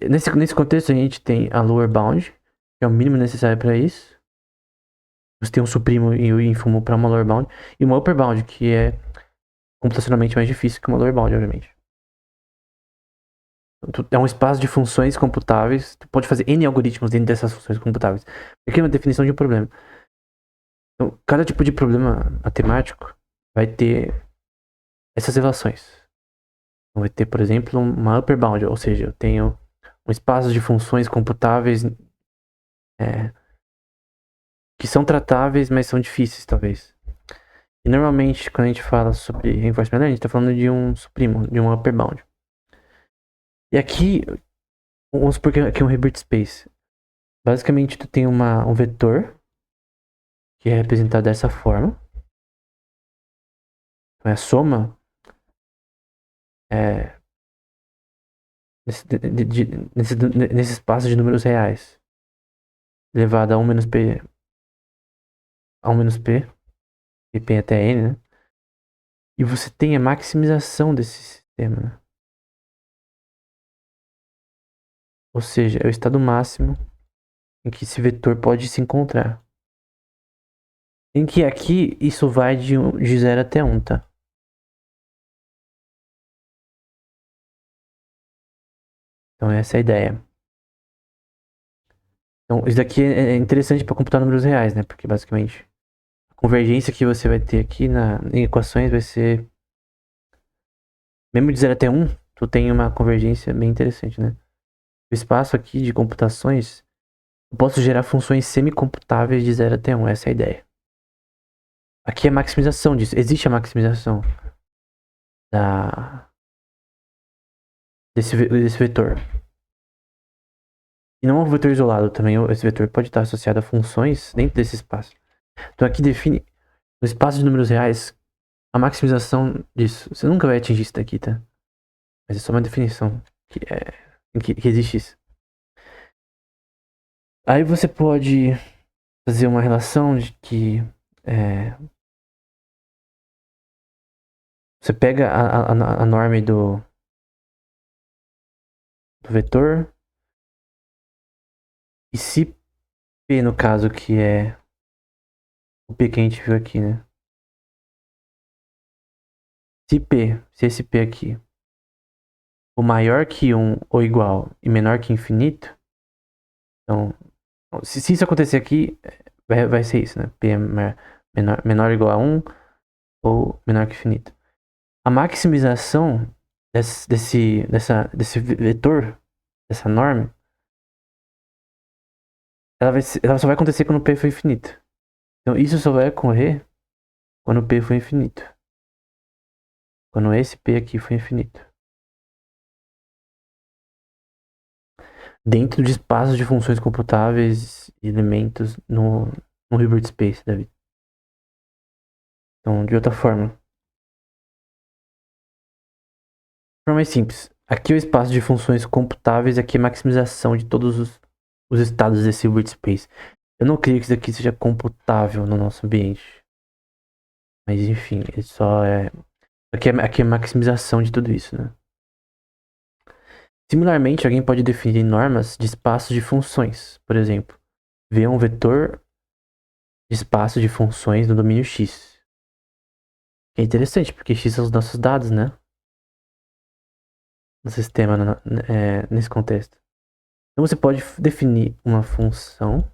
Speaker 1: nesse contexto, a gente tem a lower bound, que é o mínimo necessário para isso. Você tem um supremo e o ínfimo para uma lower bound. E uma upper bound, que é computacionalmente mais difícil que uma lower bound, obviamente. É um espaço de funções computáveis. Tu pode fazer N algoritmos dentro dessas funções computáveis. Aqui é uma definição de um problema. Então, cada tipo de problema matemático vai ter essas relações. Então, vai ter, por exemplo, uma upper bound, ou seja, eu tenho um espaço de funções computáveis que são tratáveis, mas são difíceis, talvez. E normalmente, quando a gente fala sobre reinforcement learning, a gente está falando de um supremo, de um upper bound. E aqui, vamos supor que aqui é um Hilbert space. Basicamente, tu tem um vetor que é representado dessa forma. Então, é a soma nesse espaço de números reais, elevado a 1 menos p, e p até n, né? E você tem a maximização desse sistema, né? Ou seja, é o estado máximo em que esse vetor pode se encontrar. Em que aqui isso vai de 0 até 1, tá? Então essa é a ideia. Então isso daqui é interessante para computar números reais, né? Porque basicamente a convergência que você vai ter aqui em equações vai ser... Mesmo de 0 até 1, tu tem uma convergência bem interessante, né? O espaço aqui de computações, eu posso gerar funções semicomputáveis de 0 até 1, essa é a ideia. Aqui é a maximização disso. Existe a maximização desse vetor. E não é um vetor isolado também. Esse vetor pode estar associado a funções dentro desse espaço. Então aqui define no espaço de números reais a maximização disso. Você nunca vai atingir isso daqui, tá? Mas é só uma definição que existe isso. Aí você pode fazer uma relação de que você pega a norma do vetor, e se P, no caso, que é o P que a gente viu aqui, né? Se esse P aqui for maior que 1 ou igual e menor que infinito, então, se isso acontecer aqui, vai ser isso, né? P é menor ou igual a 1 ou menor que infinito. A maximização desse vetor, dessa norma, ela só vai acontecer quando o P for infinito. Então isso só vai ocorrer quando o P for infinito. Quando esse P aqui for infinito. Dentro de espaços de funções computáveis e elementos no Hilbert space, David. Então, de outra forma. De forma mais simples. Aqui é o espaço de funções computáveis, aqui é a maximização de todos os estados desse Hilbert space. Eu não creio que isso aqui seja computável no nosso ambiente. Mas enfim, ele só é... Aqui é a maximização de tudo isso, né? Similarmente, alguém pode definir normas de espaços de funções. Por exemplo, V é um vetor de espaço de funções no domínio X. É interessante, porque X são os nossos dados, né? No sistema, nesse contexto. Então você pode definir uma função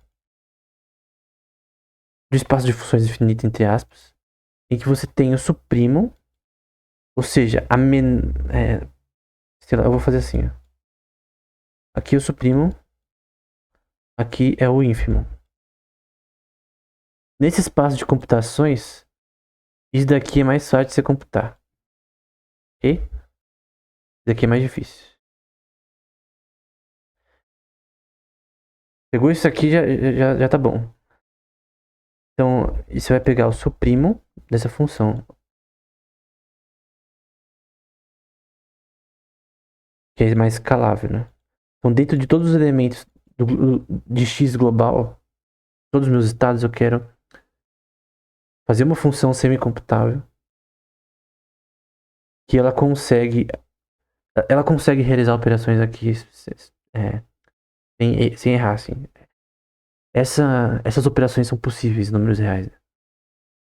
Speaker 1: de espaço de funções infinito, entre aspas, em que você tem o supremo, ou seja, sei lá, eu vou fazer assim, ó. Aqui é o supremo, aqui é o ínfimo. Nesse espaço de computações, isso daqui é mais fácil de você computar. Ok? Isso daqui é mais difícil. Pegou isso aqui, já tá bom. Então, e você vai pegar o supremo dessa função, que é mais escalável, né? Então, dentro de todos os elementos de x global, todos os meus estados, eu quero fazer uma função semicomputável que ela consegue realizar operações aqui é, sem errar, assim. Essas operações são possíveis em números reais.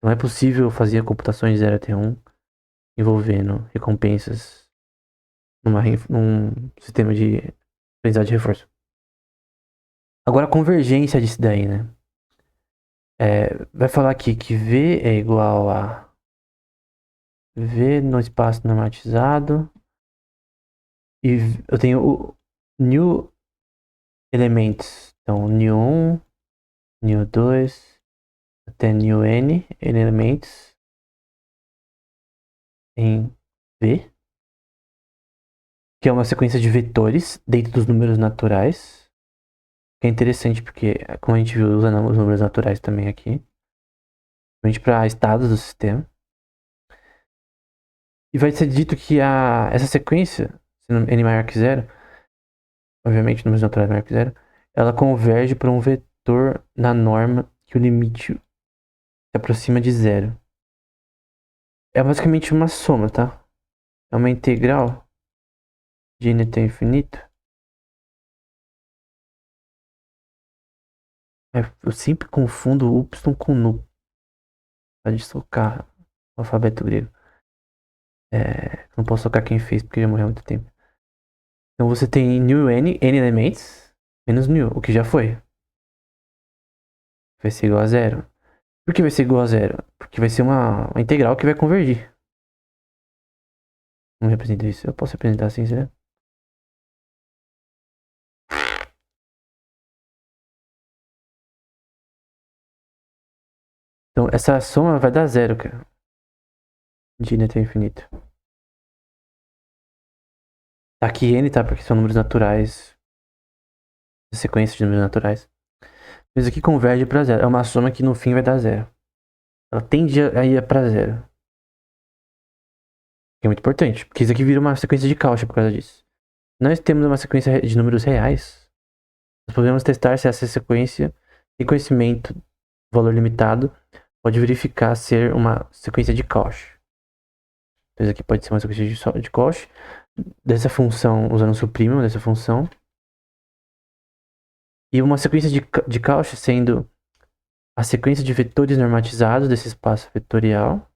Speaker 1: Não é possível fazer computações de 0 até 1 envolvendo recompensas num sistema de aprendizado de reforço. Agora, a convergência disso daí, né? Vai falar aqui que V é igual a V no espaço normatizado. E eu tenho o new elements. Então, new 1, new 2, até new n elementos em V, que é uma sequência de vetores dentro dos números naturais. Que é interessante porque, como a gente viu usando os números naturais também aqui, principalmente para estados do sistema. E vai ser dito que essa sequência, n maior que zero, obviamente números naturais maior que zero, ela converge para um vetor na norma que o limite se aproxima de zero. É basicamente uma soma, tá? É uma integral de n até infinito. Eu sempre confundo o y com nu. Pode socar o alfabeto grego. Não posso socar quem fez porque já morreu há muito tempo. Então você tem new n elementos, menos new, o que já foi. Vai ser igual a zero. Por que vai ser igual a zero? Porque vai ser uma integral que vai convergir. Não representa isso. Eu posso representar assim, será? Então essa soma vai dar zero, cara. De n até o infinito. Tá aqui n, tá? Porque são números naturais. Sequência de números naturais. Mas aqui converge pra zero. É uma soma que no fim vai dar zero. Ela tende a ir pra zero. Que é muito importante. Porque isso aqui vira uma sequência de Cauchy por causa disso. Nós temos uma sequência de números reais. Nós podemos testar se essa sequência tem conhecimento, valor limitado, pode verificar ser uma sequência de Cauchy. Então isso aqui pode ser uma sequência de Cauchy. Dessa função, usando o supremo dessa função. E uma sequência de Cauchy sendo a sequência de vetores normatizados desse espaço vetorial,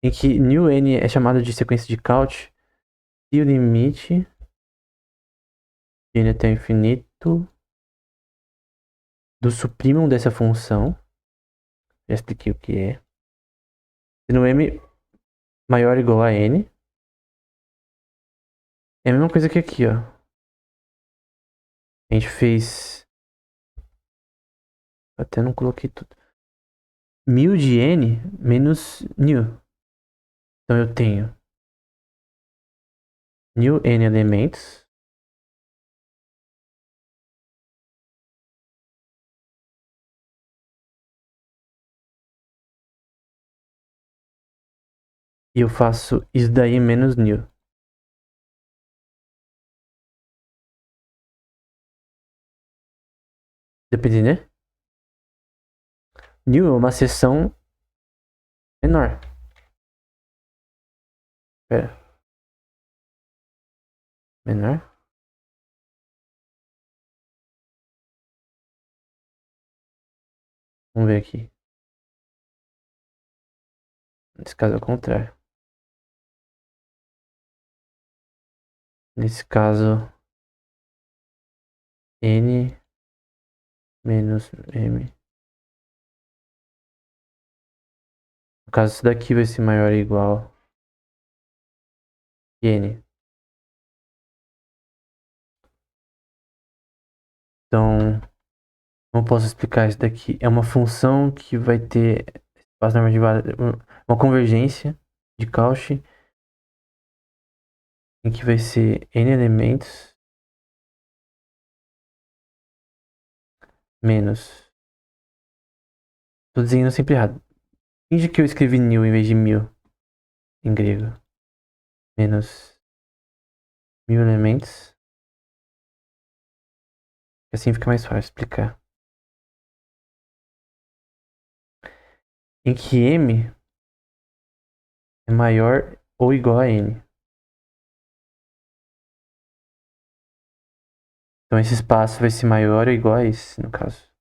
Speaker 1: em que new n é chamado de sequência de Cauchy e o limite de n até o infinito do supremo dessa função, já expliquei o que é, sendo m maior ou igual a n, é a mesma coisa que aqui, ó. A gente fez, até não coloquei tudo, 1000 de n menos new. Então eu tenho new n elementos e eu faço isso daí menos new. Depende, né? New é uma seção menor. Pera. Menor? Vamos ver aqui. Nesse caso é o contrário. Nesse caso, n menos m. No caso, isso daqui vai ser maior ou igual que n. Então, como posso explicar isso daqui? É uma função que vai ter espaço normativo, uma convergência de Cauchy, em que vai ser n elementos menos. Tô desenhando sempre errado. Finge que eu escrevi new em vez de mil em grego. Menos 1000 elementos. Assim fica mais fácil explicar. Em que m é maior ou igual a n. Então esse espaço vai ser maior ou igual a esse, no caso.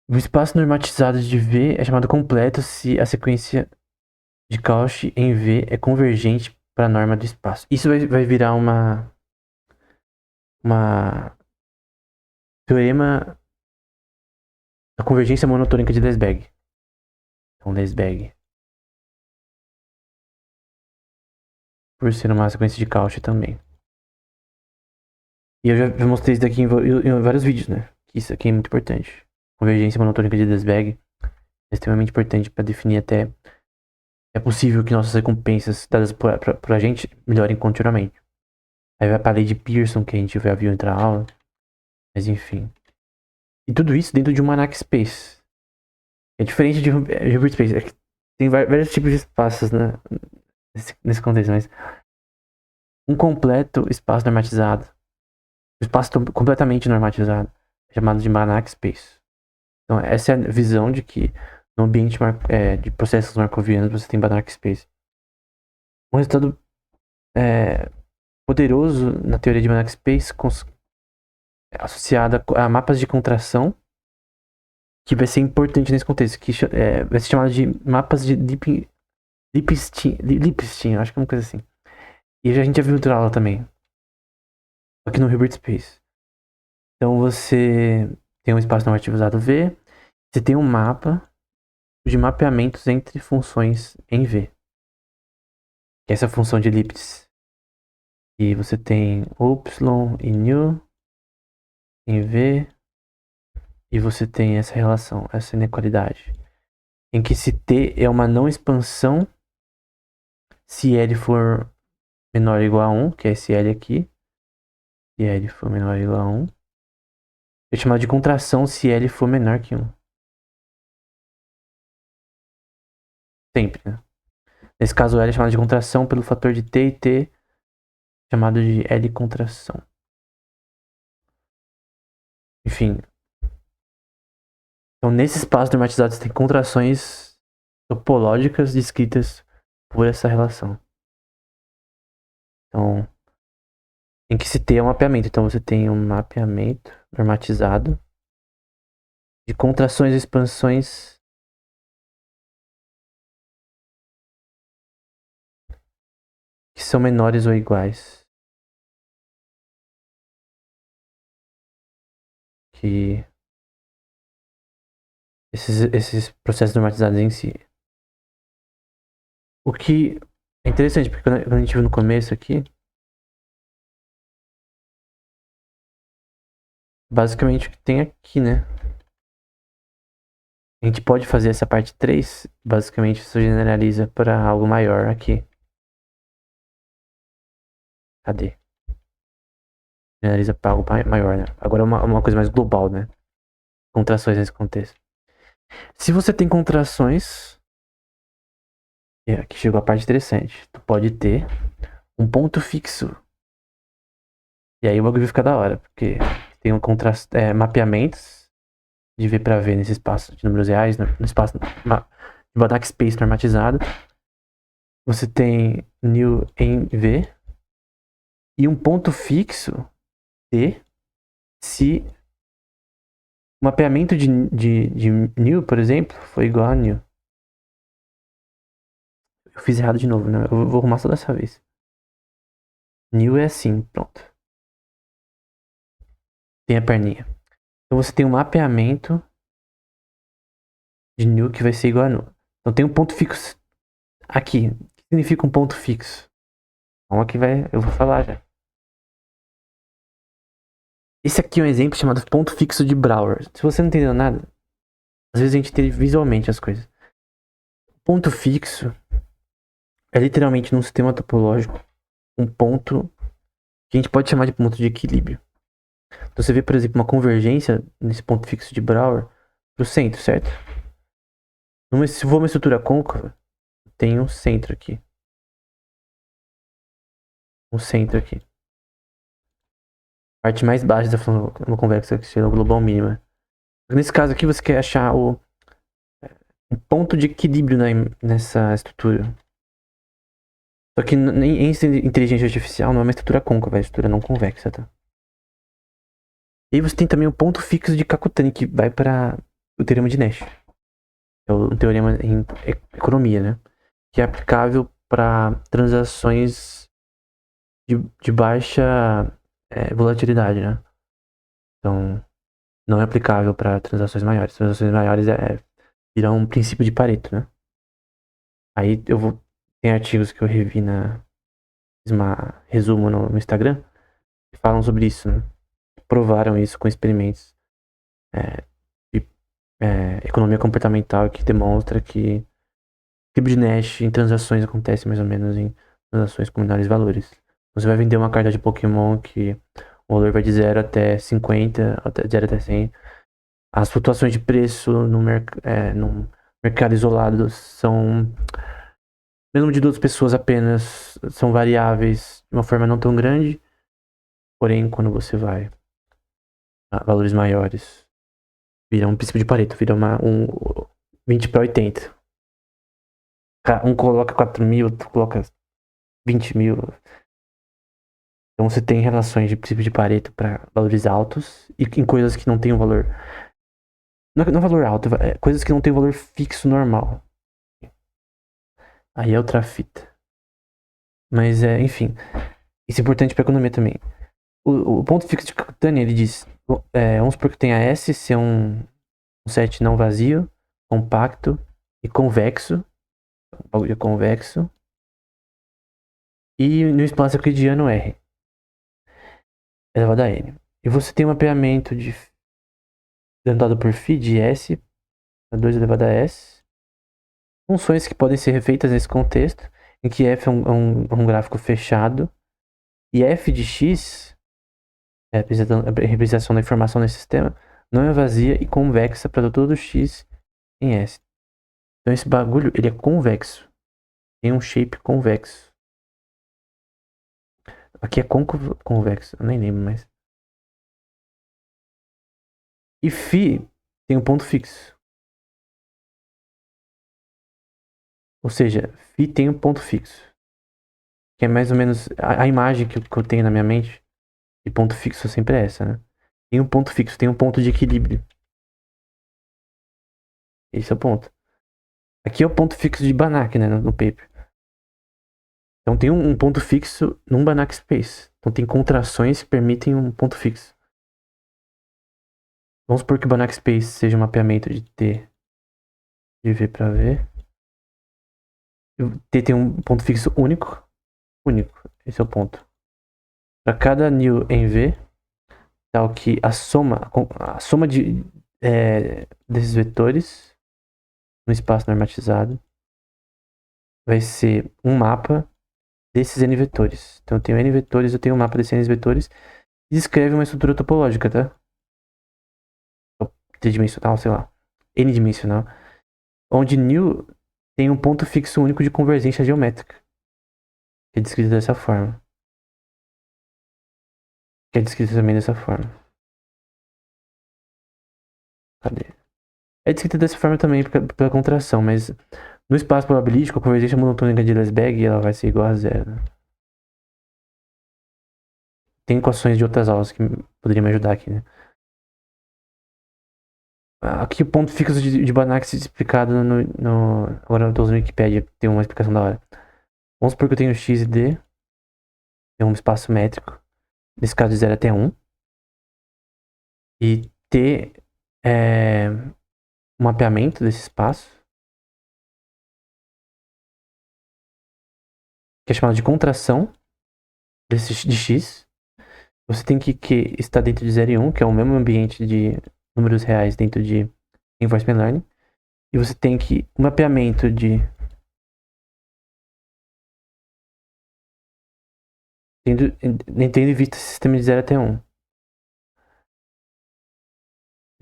Speaker 1: O espaço normatizado de V é chamado completo se a sequência de Cauchy em V é convergente para a norma do espaço. Isso vai virar uma teorema da convergência monotônica de Lebesgue. Então, Lebesgue, por ser uma sequência de Cauchy também. E eu já mostrei isso daqui em vários vídeos, né? Que isso aqui é muito importante. Convergência monotônica de Lebesgue é extremamente importante para definir até é possível que nossas recompensas dadas por a gente melhorem continuamente. Aí vai pra lei de Pearson, que a gente já viu entrar aula. Mas enfim. E tudo isso dentro de um Banach Space. É diferente de Hilbert Space. É que tem vários tipos de espaços, né? Nesse contexto, mas um completo espaço normatizado. Um espaço completamente normatizado. É chamado de Banach Space. Então essa é a visão de que no ambiente de processos markovianos você tem Banach Space. Um resultado poderoso na teoria de Banach Space associada a mapas de contração, que vai ser importante nesse contexto, que vai ser chamado de mapas de Lipstein, acho que é uma coisa assim. E a gente já viu outra aula também, aqui no Hilbert Space. Então você tem um espaço normativizado V, você tem um mapa de mapeamentos entre funções em V, que é essa função de Lipschitz. E você tem Y e nu em V, e você tem essa relação, essa inequalidade, em que se T é uma não expansão se L for menor ou igual a 1, que é esse L aqui, se L for menor ou igual a 1, é chamado de contração se L for menor que 1. Sempre, né? Nesse caso, L é chamado de contração pelo fator de T e T chamado de L contração. Enfim. Então, nesse espaço normatizado, você tem contrações topológicas descritas por essa relação. Então, em que se T é um mapeamento. Então, você tem um mapeamento normatizado de contrações e expansões que são menores ou iguais que esses processos normatizados em si. O que é interessante, porque quando a gente viu no começo aqui, basicamente o que tem aqui, né? A gente pode fazer essa parte 3, basicamente isso generaliza para algo maior aqui. Cadê? Generaliza para algo maior, né? Agora é uma coisa mais global, né? Contrações nesse contexto. Se você tem contrações, aqui chegou a parte interessante. Tu pode ter um ponto fixo. E aí o bagulho fica da hora, porque tem mapeamentos de V para V nesse espaço de números reais, no espaço de Banach Space normatizado. Você tem new em V e um ponto fixo T se o mapeamento de new, por exemplo, foi igual a new. Eu fiz errado de novo, né? Eu vou arrumar só dessa vez. New é assim, pronto. Tem a perninha. Então você tem um mapeamento de new que vai ser igual a new. Então tem um ponto fixo aqui. O que significa um ponto fixo? Então aqui eu vou falar já. Esse aqui é um exemplo chamado ponto fixo de Brouwer. Se você não entendeu nada, às vezes a gente entende visualmente as coisas. Ponto fixo é literalmente num sistema topológico um ponto que a gente pode chamar de ponto de equilíbrio. Então você vê, por exemplo, uma convergência nesse ponto fixo de Brouwer pro centro, certo? Se for uma estrutura côncava, tem um centro aqui. Um centro aqui. A parte mais baixa da forma convexa, que seja o global mínima. Nesse caso aqui, você quer achar um ponto de equilíbrio nessa estrutura. Só que em inteligência artificial não é uma estrutura côncava, é uma estrutura não convexa, tá? E aí você tem também o ponto fixo de Kakutani, que vai para o teorema de Nash. É um teorema em economia, né? Que é aplicável para transações de baixa volatilidade, né? Então, não é aplicável para transações maiores. Transações maiores viram um princípio de Pareto, né? Aí tem artigos que eu revi fiz uma resumo no Instagram, que falam sobre isso, né? Provaram isso com experimentos de economia comportamental, que demonstra que o tipo de Nash em transações acontece mais ou menos em transações com menores valores. Você vai vender uma carta de Pokémon que o valor vai de 0 até 50, até 0 até 100. As flutuações de preço no mercado isolado são, mesmo de duas pessoas apenas, são variáveis de uma forma não tão grande. Porém, quando você vai a valores maiores, vira um princípio de Pareto, vira um 20 para 80. Um coloca 4 mil, outro coloca 20 mil. Então você tem relações de princípio de Pareto para valores altos e em coisas que não tem um valor. Não valor alto, coisas que não tem um valor fixo normal. Aí é outra fita. Mas enfim, isso é importante para economia também. O ponto fixo de Kakutani, ele diz: vamos supor que tenha S ser um set não vazio, compacto e convexo. O bagulho é convexo. E no espaço euclidiano R elevado a N. E você tem um mapeamento dado por φ de S a 2 elevado a S. Funções que podem ser refeitas nesse contexto, em que f é um gráfico fechado e f de x, a representação da informação nesse sistema, não é vazia e convexa para todo x em S. Então esse bagulho ele é convexo, tem um shape convexo. Aqui é côncavo convexo, eu nem lembro mais. E φ tem um ponto fixo. Ou seja, φ tem um ponto fixo. Que é mais ou menos a imagem que eu tenho na minha mente de ponto fixo sempre é essa, né? Tem um ponto fixo, tem um ponto de equilíbrio. Esse é o ponto. Aqui é o ponto fixo de Banach, né, no paper. Então tem um ponto fixo num Banach space. Então tem contrações que permitem um ponto fixo. Vamos supor que o Banach space seja um mapeamento de T de V para V. T tem um ponto fixo único. Único. Esse é o ponto. Para cada new em V, tal que a soma desses vetores no espaço normatizado vai ser um mapa desses n vetores. Então eu tenho n vetores, eu tenho um mapa desses n vetores e descreve uma estrutura topológica, tá? Tridimensional, sei lá. N-dimensional. Onde new tem um ponto fixo único de convergência geométrica. Que é descrito dessa forma. Que é descrito também dessa forma. Cadê? É descrita dessa forma também pela contração, mas no espaço probabilístico, a convergência monotônica de Lesberg ela vai ser igual a zero. Tem equações de outras aulas que poderiam me ajudar aqui, né? Aqui o ponto fixo de Banach explicado agora eu tô usando o Wikipedia, tem uma explicação da hora. Vamos supor que eu tenho x e d, tem um espaço métrico, nesse caso de 0 até 1. E t é um mapeamento desse espaço, que é chamado de contração de x. Você tem que está dentro de 0 e 1, que é o mesmo ambiente de números reais dentro de Reinforcement Learning. E você tem que o mapeamento tendo em vista esse sistema de 0 até 1.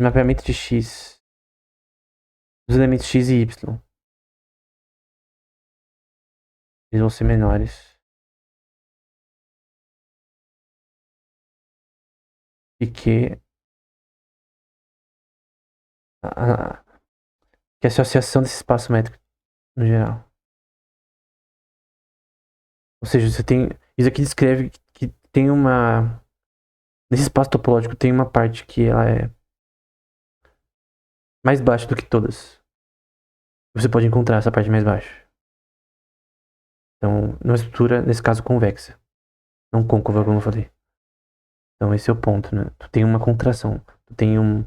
Speaker 1: mapeamento de X, os elementos X e Y, eles vão ser menores. E a, que a associação desse espaço métrico no geral. Ou seja, você tem. Isso aqui descreve que tem uma. Nesse espaço topológico tem uma parte que ela é mais baixa do que todas. Você pode encontrar essa parte mais baixa. Então, numa estrutura, nesse caso, convexa. Não côncava, como eu falei. Então, esse é o ponto, né? Tu tem uma contração. Tu tem um.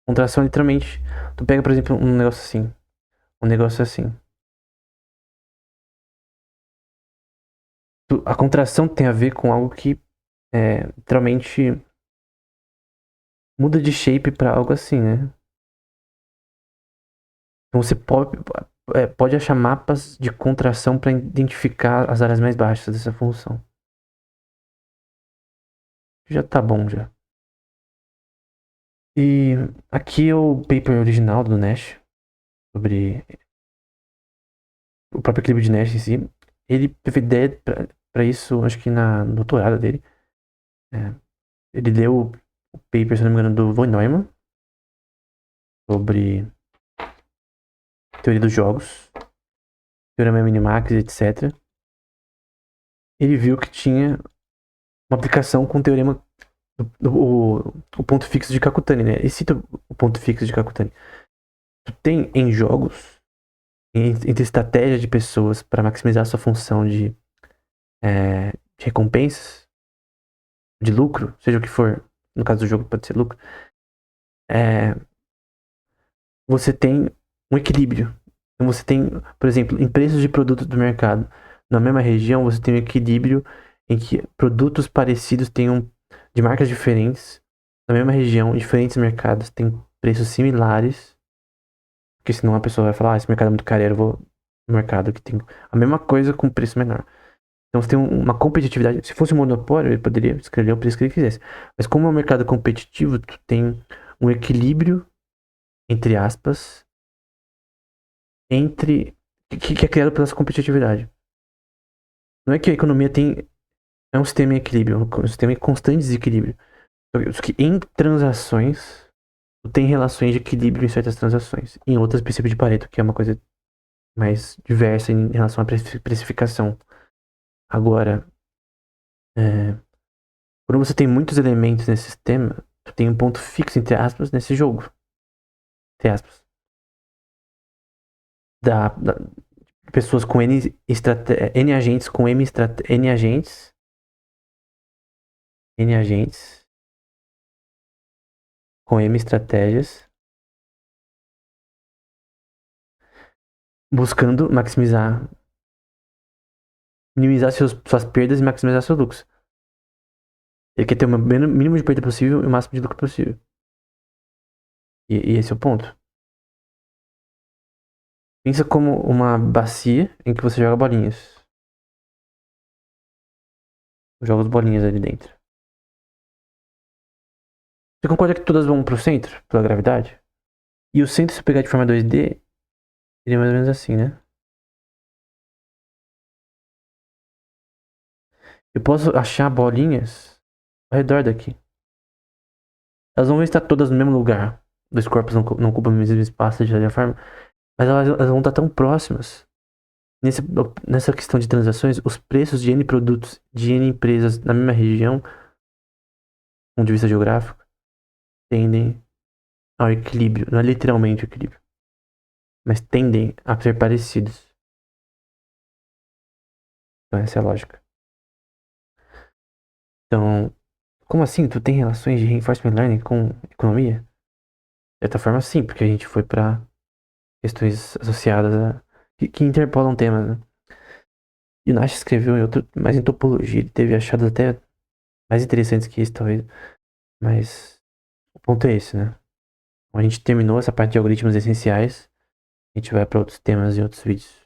Speaker 1: Contração, literalmente. Tu pega, por exemplo, um negócio assim. Um negócio assim. A contração tem a ver com algo que literalmente muda de shape pra algo assim, né? Então você pode achar mapas de contração para identificar as áreas mais baixas dessa função. Já tá bom já. E aqui é o paper original do Nash sobre o próprio equilíbrio de Nash em si. Ele teve ideia para isso, acho que na doutorada dele. Ele deu o paper, se não me engano, do von Neumann sobre teoria dos jogos, teorema minimax, etc. Ele viu que tinha uma aplicação com o teorema o ponto fixo de Kakutani, né? E cita o ponto fixo de Kakutani. Tu tem em jogos, entre estratégias de pessoas para maximizar sua função de recompensas, de lucro, seja o que for, no caso do jogo pode ser lucro, você tem um equilíbrio. Então você tem, por exemplo, em preços de produtos do mercado, na mesma região você tem um equilíbrio em que produtos parecidos tenham de marcas diferentes, na mesma região, em diferentes mercados, têm preços similares, porque senão a pessoa vai falar, esse mercado é muito caro, eu vou no mercado que tem a mesma coisa com preço menor. Então você tem uma competitividade. Se fosse um monopólio, ele poderia escrever o preço que ele quisesse. Mas como é um mercado competitivo, tu tem um equilíbrio, entre aspas, entre que é criado pela essa competitividade. Não é que a economia é um sistema em equilíbrio, é um sistema em constante desequilíbrio. Só que em transações, tem relações de equilíbrio em certas transações. Em outras, princípio de Pareto, que é uma coisa mais diversa em relação à precificação. Agora, quando você tem muitos elementos nesse sistema, tu tem um ponto fixo, entre aspas, nesse jogo. Entre aspas. Da pessoas com N agentes com N agentes. N agentes com M estratégias. Buscando minimizar suas perdas e maximizar seus lucros. Ele quer ter o mínimo de perda possível e o máximo de lucro possível. E esse é o ponto. Pensa como uma bacia em que você joga bolinhas. Joga as bolinhas ali dentro. Você concorda que todas vão pro centro, pela gravidade? E o centro, se eu pegar de forma 2D, seria mais ou menos assim, né? Eu posso achar bolinhas ao redor daqui. Elas não vão estar todas no mesmo lugar. Dois corpos não ocupam o mesmo espaço de alguma forma. Mas elas vão estar tão próximas. Nessa questão de transações, os preços de N produtos, de N empresas na mesma região, do ponto de vista geográfico, tendem ao equilíbrio. Não é literalmente o equilíbrio. Mas tendem a ser parecidos. Então essa é a lógica. Então, como assim? Tu tem relações de reinforcement learning com economia? De certa forma, sim, porque a gente foi para questões associadas que interpolam temas, né? E o Nash escreveu mais em topologia, ele teve achados até mais interessantes que esse, talvez. Mas o ponto é esse, né? A gente terminou essa parte de algoritmos essenciais. A gente vai para outros temas em outros vídeos.